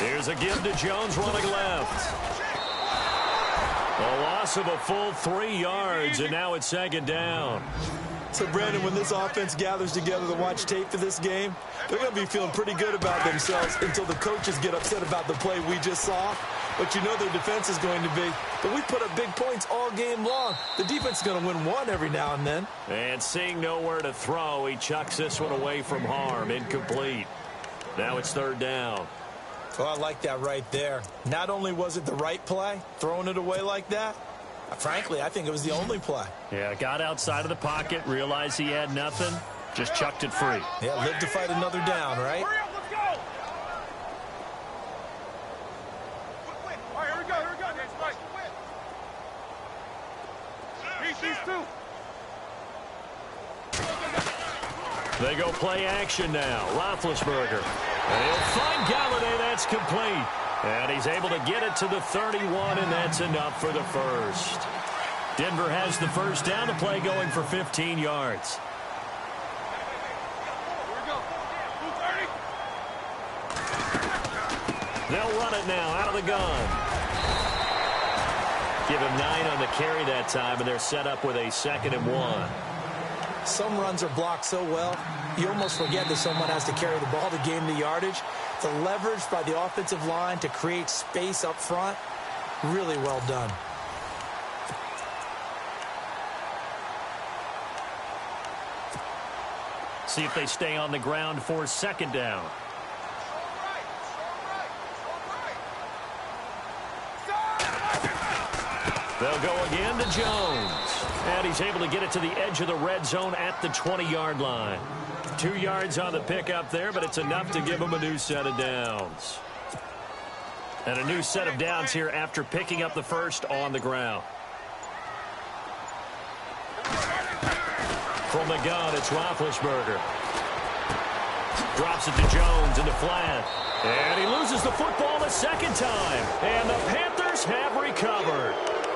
Here's a give to Jones running left. A loss of a full 3 yards, and now it's 2nd down. So, Brandon, when this offense gathers together to watch tape for this game, they're going to be feeling pretty good about themselves until the coaches get upset about the play we just saw. But you know their defense is going to be. But we put up big points all game long. The defense is going to win one every now and then. And seeing nowhere to throw, he chucks this one away from harm. Incomplete. Now it's 3rd down. Well, I like that right there. Not only was it the right play, throwing it away like that, frankly, I think it was the only play. Yeah, got outside of the pocket, realized he had nothing, just chucked it free. Yeah, live to fight another down, right? Hurry up, let's go! All right, here we go, guys. These two. They go play action now. Roethlisberger. And he'll find Galladay. That's complete. And he's able to get it to the 31, and that's enough for the first. Denver has the first down. The play going for 15 yards. They'll run it now out of the gun. Give him 9 on the carry that time, and they're set up with a 2nd and 1. Some runs are blocked so well, you almost forget that someone has to carry the ball to gain the yardage. The leverage by the offensive line to create space up front, really well done. See if they stay on the ground for 2nd down. They'll go again to Jones. And he's able to get it to the edge of the red zone at the 20-yard line. 2 yards on the pickup there, but it's enough to give him a new set of downs. And a new set of downs here after picking up the first on the ground. From the gun, it's Roethlisberger. Drops it to Jones in the flat. And he loses the football a second time. And the Panthers have recovered.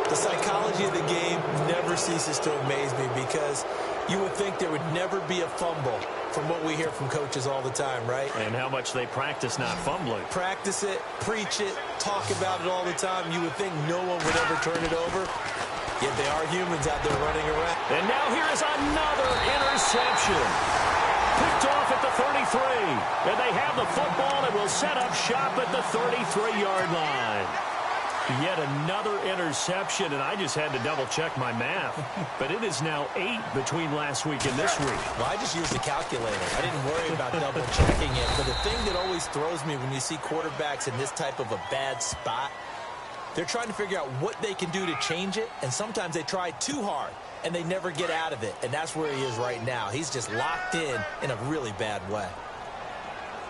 The psychology of the game never ceases to amaze me because you would think there would never be a fumble from what we hear from coaches all the time, right? And how much they practice not fumbling. Practice it, preach it, talk about it all the time. You would think no one would ever turn it over. Yet they are humans out there running around. And now here is another interception. Picked off at the 33. And they have the football and will set up shop at the 33-yard line. Yet another interception, and I just had to double-check my math. But it is now 8 between last week and this week. Well, I just used a calculator. I didn't worry about double-checking it. But the thing that always throws me when you see quarterbacks in this type of a bad spot, they're trying to figure out what they can do to change it, and sometimes they try too hard, and they never get out of it. And that's where he is right now. He's just locked in a really bad way.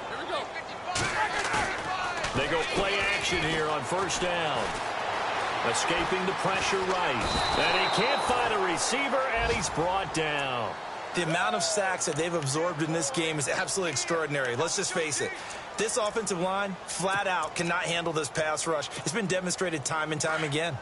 Here we go. They go play action here on first down. Escaping the pressure right. And he can't find a receiver, and he's brought down. The amount of sacks that they've absorbed in this game is absolutely extraordinary. Let's just face it. This offensive line, flat out, cannot handle this pass rush. It's been demonstrated time and time again.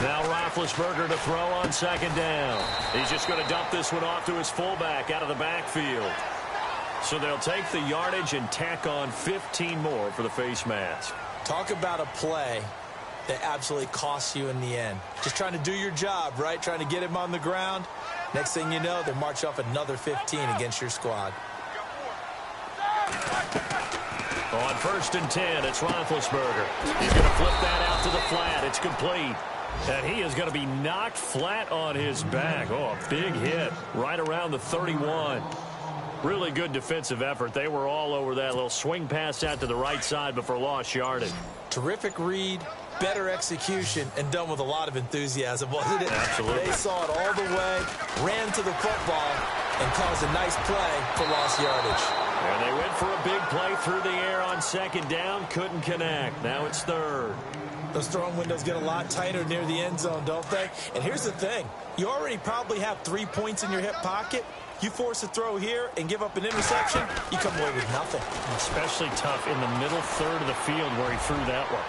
Now Roethlisberger to throw on second down. He's just going to dump this one off to his fullback out of the backfield. So they'll take the yardage and tack on 15 more for the face mask. Talk about a play that absolutely costs you in the end. Just trying to do your job, right? Trying to get him on the ground. Next thing you know, they march off another 15 against your squad. On first and 10, it's Roethlisberger. He's going to flip that out to the flat. It's complete. And he is going to be knocked flat on his back. Oh, a big hit right around the 31. Really good defensive effort. They were all over that little swing pass out to the right side before lost yardage. Terrific read, better execution, and done with a lot of enthusiasm, wasn't it? Absolutely. They saw it all the way, ran to the football, and caused a nice play for lost yardage. And they went for a big play through the air on second down. Couldn't connect. Now it's third. Those throwing windows get a lot tighter near the end zone, don't they? And here's the thing. You already probably have 3 points in your hip pocket. You force a throw here and give up an interception, you come away with nothing. Especially tough in the middle third of the field where he threw that one.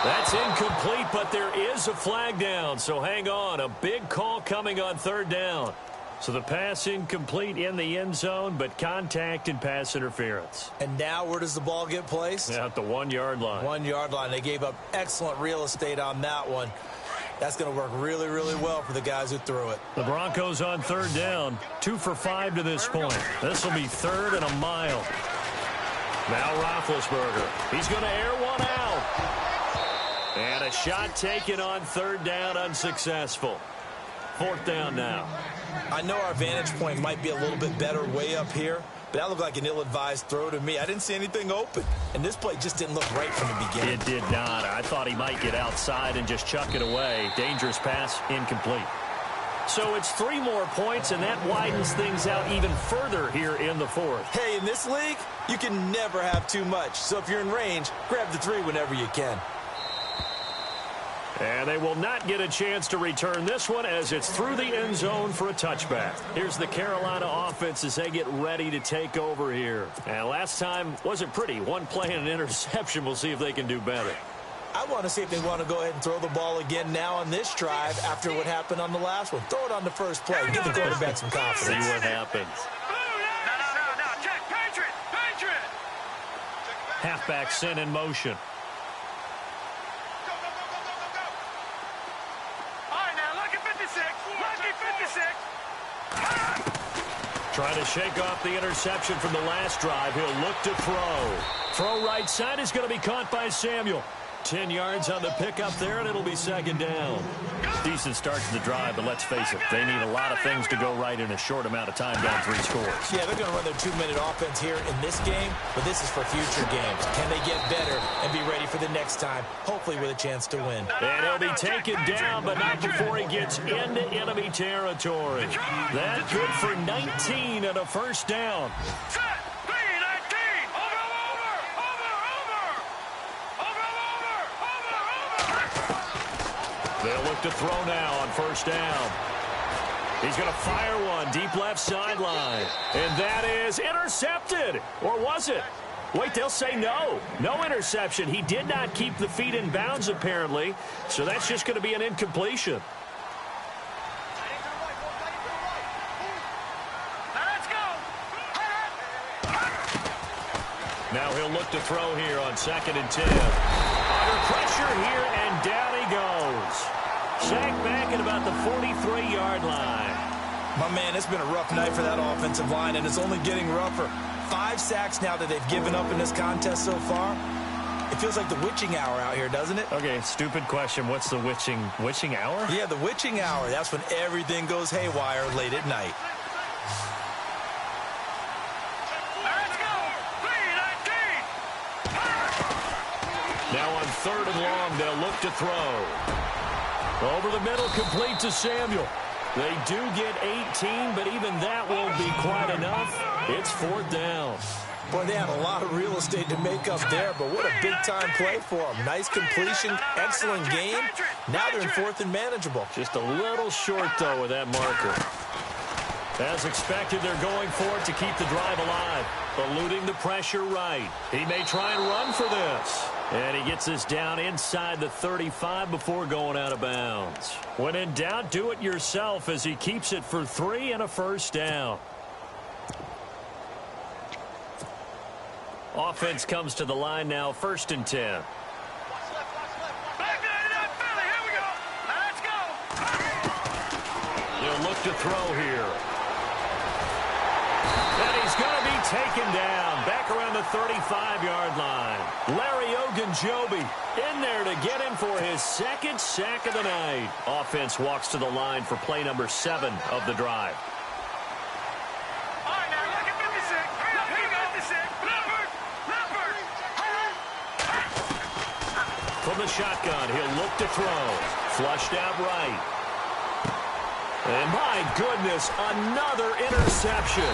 That's incomplete, but there is a flag down, so hang on. A big call coming on third down. So the pass incomplete in the end zone, but contact and pass interference. And now where does the ball get placed? At the 1 yard line. 1 yard line. They gave up excellent real estate on that one. That's going to work really, really well for the guys who threw it. The Broncos on third down. 2 for 5 to this point. This will be third and a mile. Now Roethlisberger. He's going to air one out. And a shot taken on third down, unsuccessful. Fourth down now. I know our vantage point might be a little bit better way up here, but that looked like an ill-advised throw to me. I didn't see anything open, and this play just didn't look right from the beginning. It did not. I thought he might get outside and just chuck it away. Dangerous pass, incomplete. So it's 3 more points, and that widens things out even further here in the fourth. Hey, in this league, you can never have too much. So if you're in range, grab the 3 whenever you can. And they will not get a chance to return this one as it's through the end zone for a touchback. Here's the Carolina offense as they get ready to take over here. And last time wasn't pretty. 1 play and an interception. We'll see if they can do better. I want to see if they want to go ahead and throw the ball again now on this drive after what happened on the last one. Throw it on the first play. Give the quarterback some confidence. See what happens. No. Check. Patriot. Halfback sent in motion. Trying to shake off the interception from the last drive. He'll look to throw. Throw right side is going to be caught by Samuel. 10 yards on the pickup there, and it'll be second down. Decent start to the drive, but let's face it, they need a lot of things to go right in a short amount of time down 3 scores. Yeah, they're going to run their 2-minute offense here in this game, but this is for future games. Can they get better and be ready for the next time, hopefully with a chance to win? And he'll be taken down, but not before he gets into enemy territory. That good for 19 and a first down. They'll look to throw now on first down. He's going to fire one deep left sideline. And that is intercepted. Or was it? Wait, they'll say no. No interception. He did not keep the feet in bounds, apparently. So that's just going to be an incompletion. Now he'll look to throw here on 2nd and 10. Under pressure here, and down he goes. Sacked back at about the 43-yard line. My man, it's been a rough night for that offensive line, and it's only getting rougher. 5 sacks now that they've given up in this contest so far. It feels like the witching hour out here, doesn't it? Okay, stupid question. What's the witching hour? Yeah, the witching hour. That's when everything goes haywire late at night. Now on 3rd and long, they'll look to throw. Over the middle, complete to Samuel. They do get 18, but even that won't be quite enough. It's 4th down. Boy, they had a lot of real estate to make up there, but what a big-time play for them. Nice completion, excellent game. Now they're in 4th and manageable. Just a little short, though, with that marker. As expected, they're going for it to keep the drive alive. Eluding the pressure right. He may try and run for this. And he gets this down inside the 35 before going out of bounds. When in doubt, do it yourself as he keeps it for 3 and a 1st down. Offense comes to the line now, 1st and 10. He'll look to throw here. And he's going to be taken down back around the 35-yard line. Larry Ogunjobi in there to get him for his 2nd sack of the night. Offense walks to the line for play number 7 of the drive. From the shotgun, he'll look to throw. Flushed out right. And my goodness, another interception.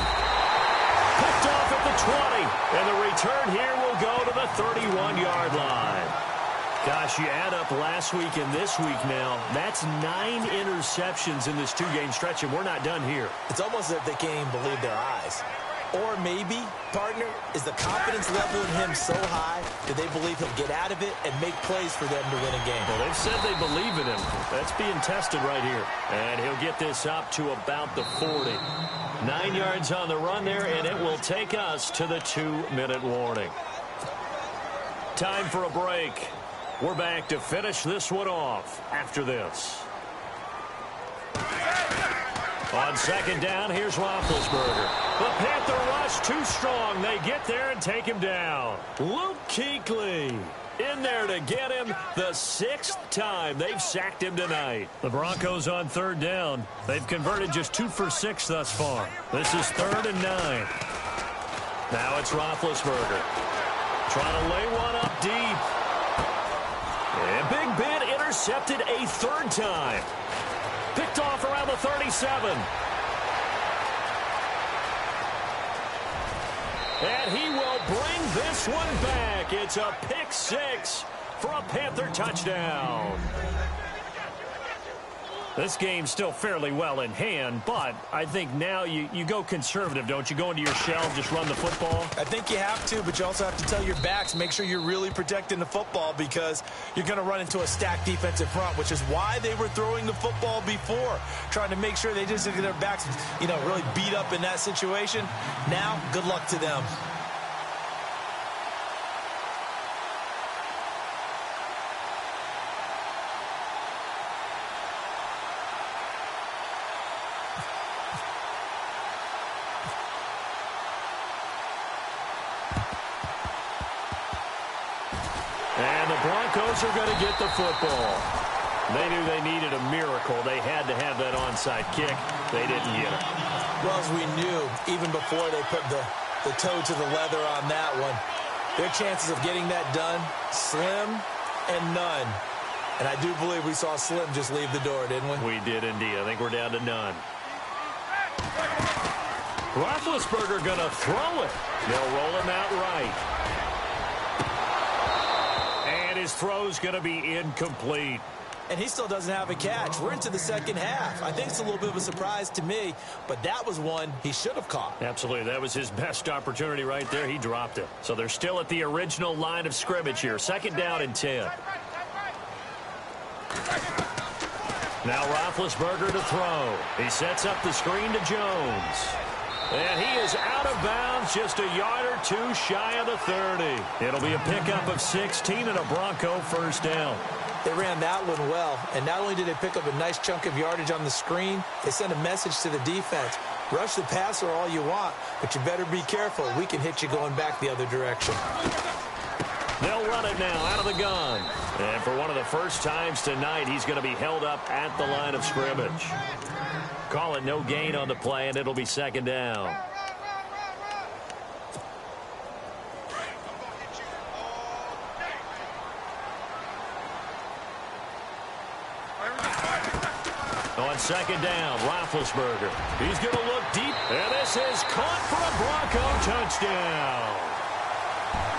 Picked off at the 20. And the return here will go to the 31-yard line. Gosh, you add up last week and this week now. That's 9 interceptions in this 2-game stretch, and we're not done here. It's almost as if they can't even believe their eyes. Or maybe, partner, is the confidence level in him so high that they believe he'll get out of it and make plays for them to win a game. Well, they've said they believe in him. That's being tested right here. And he'll get this up to about the 40. 9 yards on the run there, and it will take us to the 2-minute warning. Time for a break. We're back to finish this one off after this. On 2nd down, here's Roethlisberger. The Panther rush too strong. They get there and take him down. Luke Kuechly in there to get him the 6th time they've sacked him tonight. The Broncos on 3rd down. They've converted just 2 for 6 thus far. This is 3rd and 9. Now it's Roethlisberger. Trying to lay one up deep. And Big Ben intercepted a 3rd time. Picked off around the 37. And he will bring this one back. It's a pick 6 for a Panther touchdown. This game's still fairly well in hand, but I think now you go conservative, don't you? Go into your shell, just run the football? I think you have to, but you also have to tell your backs, make sure you're really protecting the football because you're going to run into a stacked defensive front, which is why they were throwing the football before, trying to make sure they just get their backs, really beat up in that situation. Now, good luck to them. And the Broncos are going to get the football. They knew they needed a miracle. They had to have that onside kick. They didn't get it. Well, as we knew, even before they put the toe to the leather on that one, their chances of getting that done, slim and none. And I do believe we saw Slim just leave the door, didn't we? We did indeed. I think we're down to none. Roethlisberger going to throw it. They'll roll him out right. And his throw's going to be incomplete. and he still doesn't have a catch. We're into the second half. I think it's a little bit of a surprise to me, but that was one he should have caught. Absolutely. That was his best opportunity right there. He dropped it. So they're still at the original line of scrimmage here. 2nd down and 10. Now Roethlisberger to throw. He sets up the screen to Jones. And he is out of bounds, just a yard or two shy of the 30. It'll be a pickup of 16 and a Bronco first down. They ran that one well, and not only did they pick up a nice chunk of yardage on the screen, they sent a message to the defense. Rush the passer all you want, but you better be careful. We can hit you going back the other direction. They'll run it now out of the gun. And for one of the first times tonight, he's going to be held up at the line of scrimmage. Call it no gain on the play, and it'll be 2nd down. On 2nd down, Roethlisberger. He's going to look deep, and this is caught for a Bronco touchdown.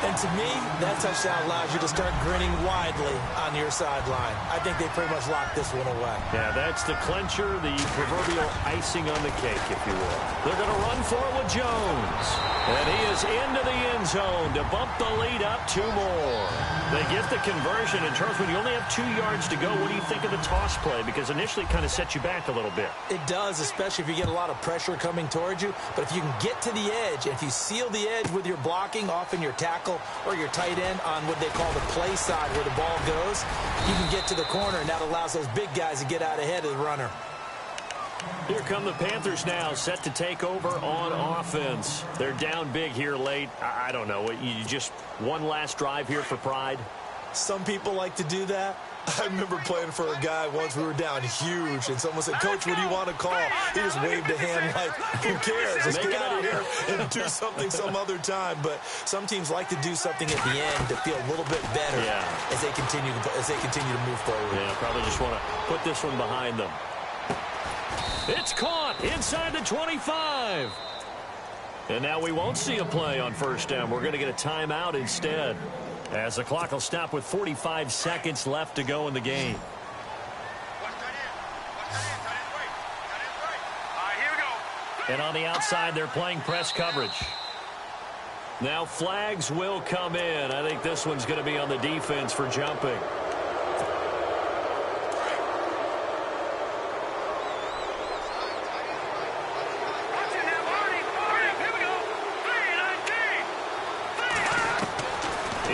And to me, that touchdown allows you to start grinning widely on your sideline. I think they pretty much locked this one away. Yeah, that's the clincher, the proverbial icing on the cake, if you will. They're going to run for it with Jones. And he is into the end zone to bump the lead up 2 more. They get the conversion. And, Charles, when you only have 2 yards to go, what do you think of the toss play? Because initially it kind of sets you back a little bit. It does, especially if you get a lot of pressure coming towards you. But if you can get to the edge, if you seal the edge with your blocking, often your tackle or your tight end on what they call the play side where the ball goes, you can get to the corner, and that allows those big guys to get out ahead of the runner. Here come the Panthers now, set to take over on offense. They're down big here late. I don't know. You just one last drive here for pride? Some people like to do that. I remember playing for a guy once. We were down huge, and someone said, "Coach, what do you want to call?" He just waved a hand like, "Who cares? Let's get out of here and do something some other time." But some teams like to do something at the end to feel a little bit better as they continue to move forward. Yeah, probably just want to put this one behind them. It's caught inside the 25. And now we won't see a play on first down. We're going to get a timeout instead, as the clock will stop with 45 seconds left to go in the game. And on the outside, they're playing press coverage. Now flags will come in. I think this one's going to be on the defense for jumping.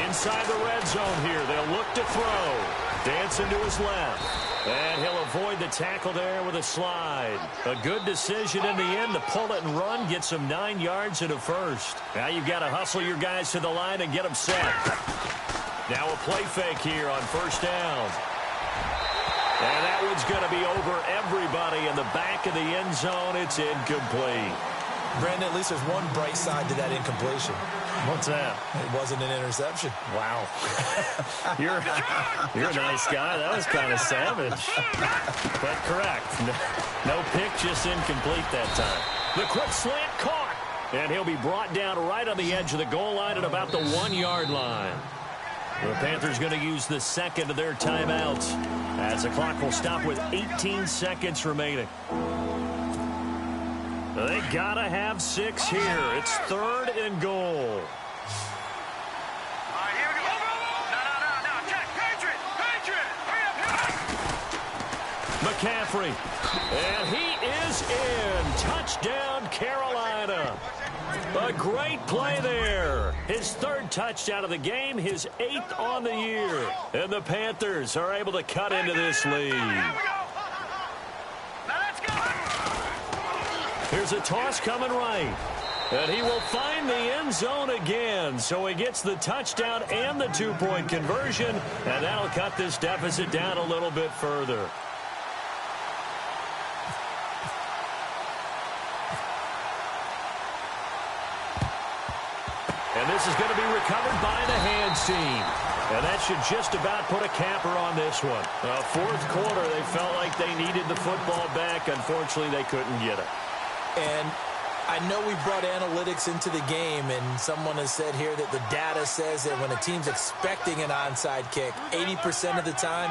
Inside the red zone here. They'll look to throw. Dancing to his left. And he'll avoid the tackle there with a slide. A good decision in the end to pull it and run. Get some 9 yards and a first. Now you've got to hustle your guys to the line and get them set. Now a play fake here on first down. And that one's going to be over everybody in the back of the end zone. It's incomplete. Brandon, at least there's one bright side to that incompletion. What's that? It wasn't an interception. Wow. You're a nice guy. That was kind of savage. But correct. No pick, just incomplete that time. The quick slant caught. And he'll be brought down right on the edge of the goal line at about the 1-yard line. The Panthers going to use the second of their timeouts, as the clock will stop with 18 seconds remaining. They gotta have 6 here. It's 3rd and goal. Here we go. No. Check. Patriot. Hurry up. McCaffrey. And he is in. Touchdown, Carolina. A great play there. His 3rd touchdown of the game, his 8th on the year. And the Panthers are able to cut into this lead. Here's a toss coming right. And he will find the end zone again. So he gets the touchdown and the 2-point conversion. And that'll cut this deficit down a little bit further. And this is going to be recovered by the hands team. And that should just about put a capper on this one. 4th quarter, they felt like they needed the football back. Unfortunately, they couldn't get it. And I know we brought analytics into the game, and someone has said here that the data says that when a team's expecting an onside kick, 80% of the time,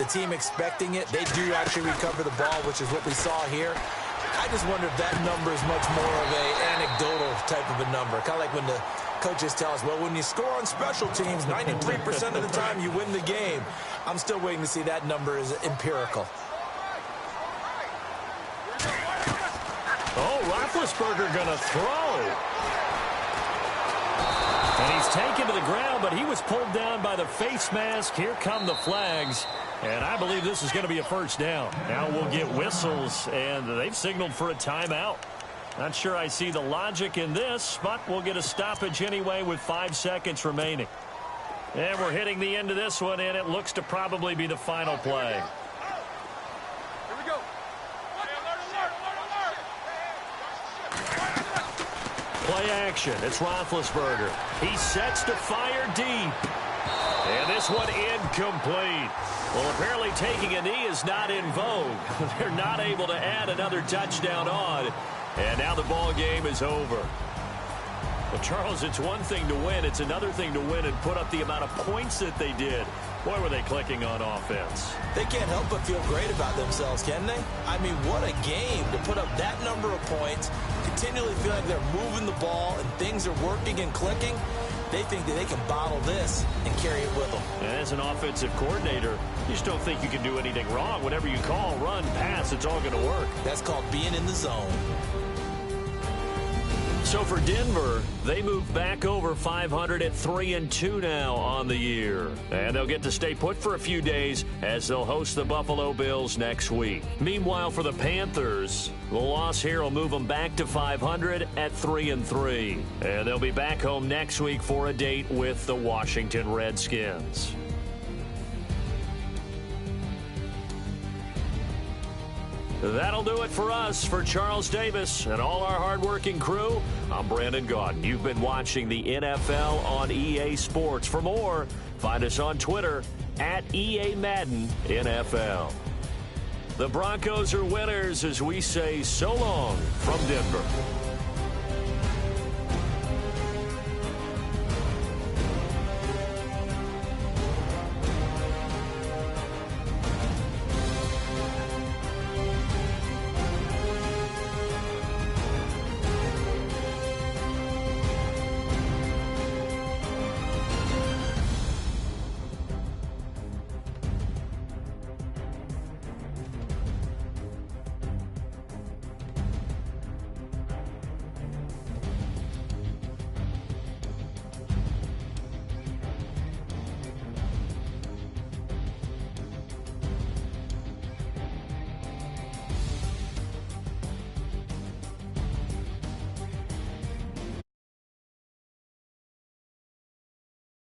the team expecting it, they do actually recover the ball, which is what we saw here. I just wonder if that number is much more of a anecdotal type of a number. Kind of like when the coaches tell us, well, when you score on special teams, 93% of the time you win the game. I'm still waiting to see that number is empirical. Oh, Roethlisberger going to throw. And he's taken to the ground, but he was pulled down by the face mask. Here come the flags. And I believe this is going to be a first down. Now we'll get whistles, and they've signaled for a timeout. Not sure I see the logic in this, but we'll get a stoppage anyway with 5 seconds remaining. And we're hitting the end of this one, and it looks to probably be the final play. Here we go. Play action. It's Roethlisberger. He sets to fire deep. And this one incomplete. Well, apparently taking a knee is not in vogue. They're not able to add another touchdown on. And now the ball game is over. Well, Charles, it's one thing to win. It's another thing to win and put up the amount of points that they did. Boy, were they clicking on offense. They can't help but feel great about themselves, can they? I mean, what a game to put up that number of points, continually feel like they're moving the ball and things are working and clicking. They think that they can bottle this and carry it with them. And as an offensive coordinator, you just don't think you can do anything wrong. Whatever you call, run, pass, it's all going to work. That's called being in the zone. So for Denver, they move back over 500 at 3-2 now on the year. And they'll get to stay put for a few days as they'll host the Buffalo Bills next week. Meanwhile, for the Panthers, the loss here will move them back to 500 at 3-3. And they'll be back home next week for a date with the Washington Redskins. That'll do it for us. For Charles Davis and all our hardworking crew, I'm Brandon Gaudin. You've been watching the NFL on EA Sports. For more, find us on Twitter at EA Madden NFL. The Broncos are winners as we say so long from Denver.